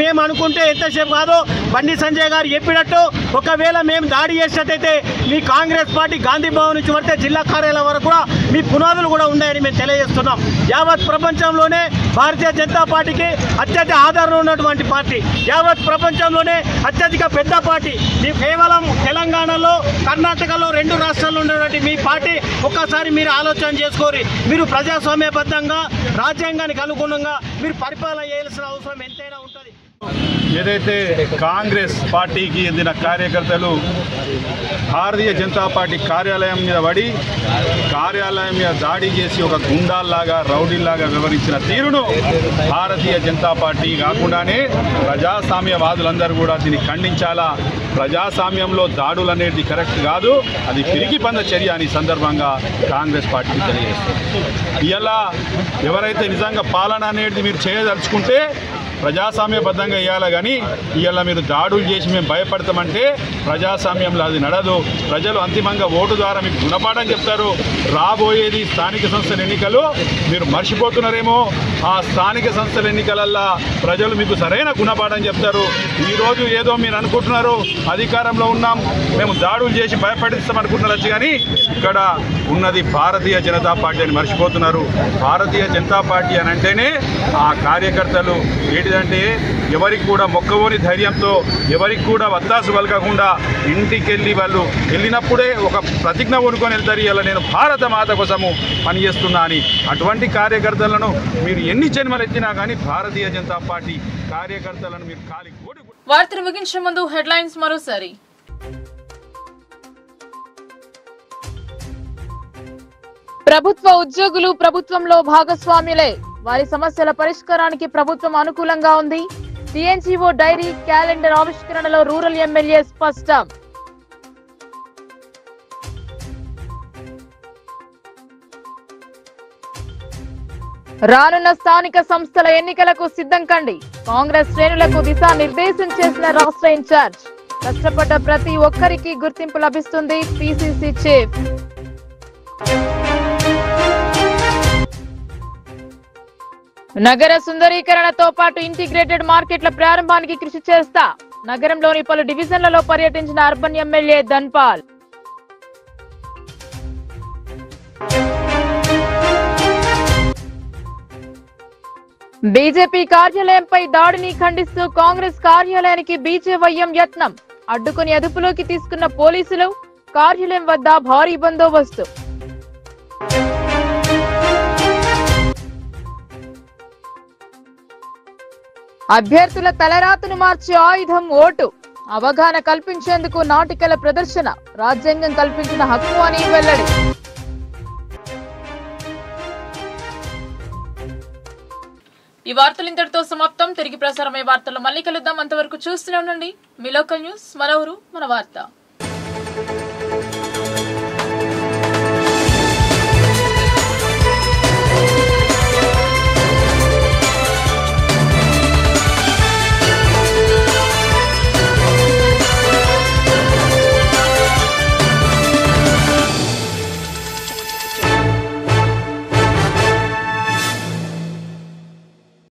[SPEAKER 14] మేము అనుకుంటే ఎంతసేపు కాదు బండి సంజయ్ గారు చెప్పినట్టు ఒకవేళ మేము దాడి చేసినట్టయితే మీ కాంగ్రెస్ పార్టీ గాంధీ భవన్ నుంచి పడితే జిల్లా కార్యాలయం వరకు కూడా మీ పునాదులు కూడా ఉన్నాయని మేము తెలియజేస్తున్నాం. యావత్ ప్రపంచంలోనే భారతీయ జనతా పార్టీకి అత్యధిక ఆదరణ ఉన్నటువంటి పార్టీ, యావత్ ప్రపంచంలోనే అత్యధిక పెద్ద పార్టీ. మీ కేవలం తెలంగాణలో, కర్ణాటకలో 2 రాష్ట్రాల్లో ఉన్నటువంటి మీ పార్టీ ఒక్కసారి మీరు ఆలోచన చేసుకోరి. మీరు ప్రజాస్వామ్యబద్ధంగా రాజ్యాంగానికి అనుగుణంగా మీరు పరిపాలన చేయాల్సిన అవసరం ఎంతైనా ఉంటుంది.
[SPEAKER 15] ఏదైతే కాంగ్రెస్ పార్టీకి చెందిన కార్యకర్తలు భారతీయ జనతా పార్టీ కార్యాలయం మీద పడి కార్యాలయం మీద దాడి చేసి ఒక గుండాల్లాగా, రౌడీల్లాగా వివరించిన తీరును భారతీయ జనతా పార్టీ కాకుండానే ప్రజాస్వామ్యవాదులందరూ కూడా దీన్ని ఖండించాలా. ప్రజాస్వామ్యంలో దాడులు అనేది కరెక్ట్ కాదు, అది పిరికి పంద చర్య అని సందర్భంగా కాంగ్రెస్ పార్టీకి తెలియజేస్తుంది. ఇలా ఎవరైతే నిజంగా పాలన అనేది మీరు చేయదలుచుకుంటే ప్రజాస్వామ్యబద్ధంగా ఇవ్వాలి. కానీ ఇవాళ మీరు దాడులు చేసి మేము భయపడతామంటే ప్రజాస్వామ్యంలో అది నడదు. ప్రజలు అంతిమంగా ఓటు ద్వారా మీకు గుణపాఠం చెప్తారు. రాబోయేది స్థానిక సంస్థల ఎన్నికలు, మీరు మర్చిపోతున్నారేమో. ఆ స్థానిక సంస్థల ఎన్నికలల్లో ప్రజలు మీకు సరైన గుణపాఠం చెప్తారు. ఈరోజు ఏదో మీరు అనుకుంటున్నారు అధికారంలో ఉన్నాం మేము దాడులు చేసి భయపడిస్తాం అనుకుంటున్నారు. కానీ ఇక్కడ ఉన్నది భారతీయ జనతా పార్టీ అని మర్చిపోతున్నారు. భారతీయ జనతా పార్టీ అని అంటేనే ఆ కార్యకర్తలు ఏటి లేదంటే ఎవరికి కూడా మొక్కవోని ధైర్యంతో ఎవరికి కూడా వత్తాసు పలకకుండా ఇంటికెళ్ళి వాళ్ళు వెళ్ళినప్పుడే ఒక ప్రతిజ్ఞ ఊరుకొని వెళ్తారు, ఇలా నేను భారత మాత కోసము పనిచేస్తున్నా అని. అటువంటి కార్యకర్తలను మీరు ఎన్ని జన్మలు ఎత్తినా కానీ భారతీయ జనతా పార్టీ కార్యకర్తలను మీరు కాలి
[SPEAKER 1] వార్తలు ముగించే ముందు హెడ్లైన్స్ మరోసారి. ప్రభుత్వ ఉద్యోగులు ప్రభుత్వంలో భాగస్వాములే, వారి సమస్యల పరిష్కారానికి ప్రభుత్వం అనుకూలంగా ఉంది. టీఎన్జీఓ డైరీ క్యాలెండర్ ఆవిష్కరణలో రూరల్ ఎమ్మెల్యే స్పష్టం. రానున్న స్థానిక సంస్థల ఎన్నికలకు సిద్ధం కండి, కాంగ్రెస్ శ్రేణులకు దిశానిర్దేశం చేసిన రాష్ట్ర ఇన్ఛార్జ్. కష్టపడ్డ ప్రతి ఒక్కరికి గుర్తింపు లభిస్తుంది, పిసిసి చీఫ్. నగర సుందరీకరణతో పాటు ఇంటిగ్రేటెడ్ మార్కెట్ల ప్రారంభానికి కృషి చేస్తా, నగరంలోని పలు డివిజన్లలో పర్యటించిన అర్బన్ ఎమ్మెల్యే ధన్పాల్. బీజేపీ కార్యాలయంపై దాడిని ఖండిస్తూ కాంగ్రెస్ కార్యాలయానికి బీజేవైఎం యత్నం, అడ్డుకుని అదుపులోకి తీసుకున్న పోలీసులు, కార్యాలయం వద్ద భారీ బందోబస్తు. అభ్యర్థుల తలరాతను మార్చే ఆయుధం ఓటు, అవగాహన కల్పించేందుకు నాటికల ప్రదర్శన, రాజ్యాంగం కల్పించిన హక్కు అని వెల్లడి. ఈ వార్తలు ఇంతటితో సమాప్తం. తిరిగి ప్రసారమయ్యే వార్తల్లో మళ్ళీ కలుద్దాం. అంతవరకు చూస్తూనే ఉండండి మీ లోకల్ న్యూస్, మన ఊరు మన వార్త.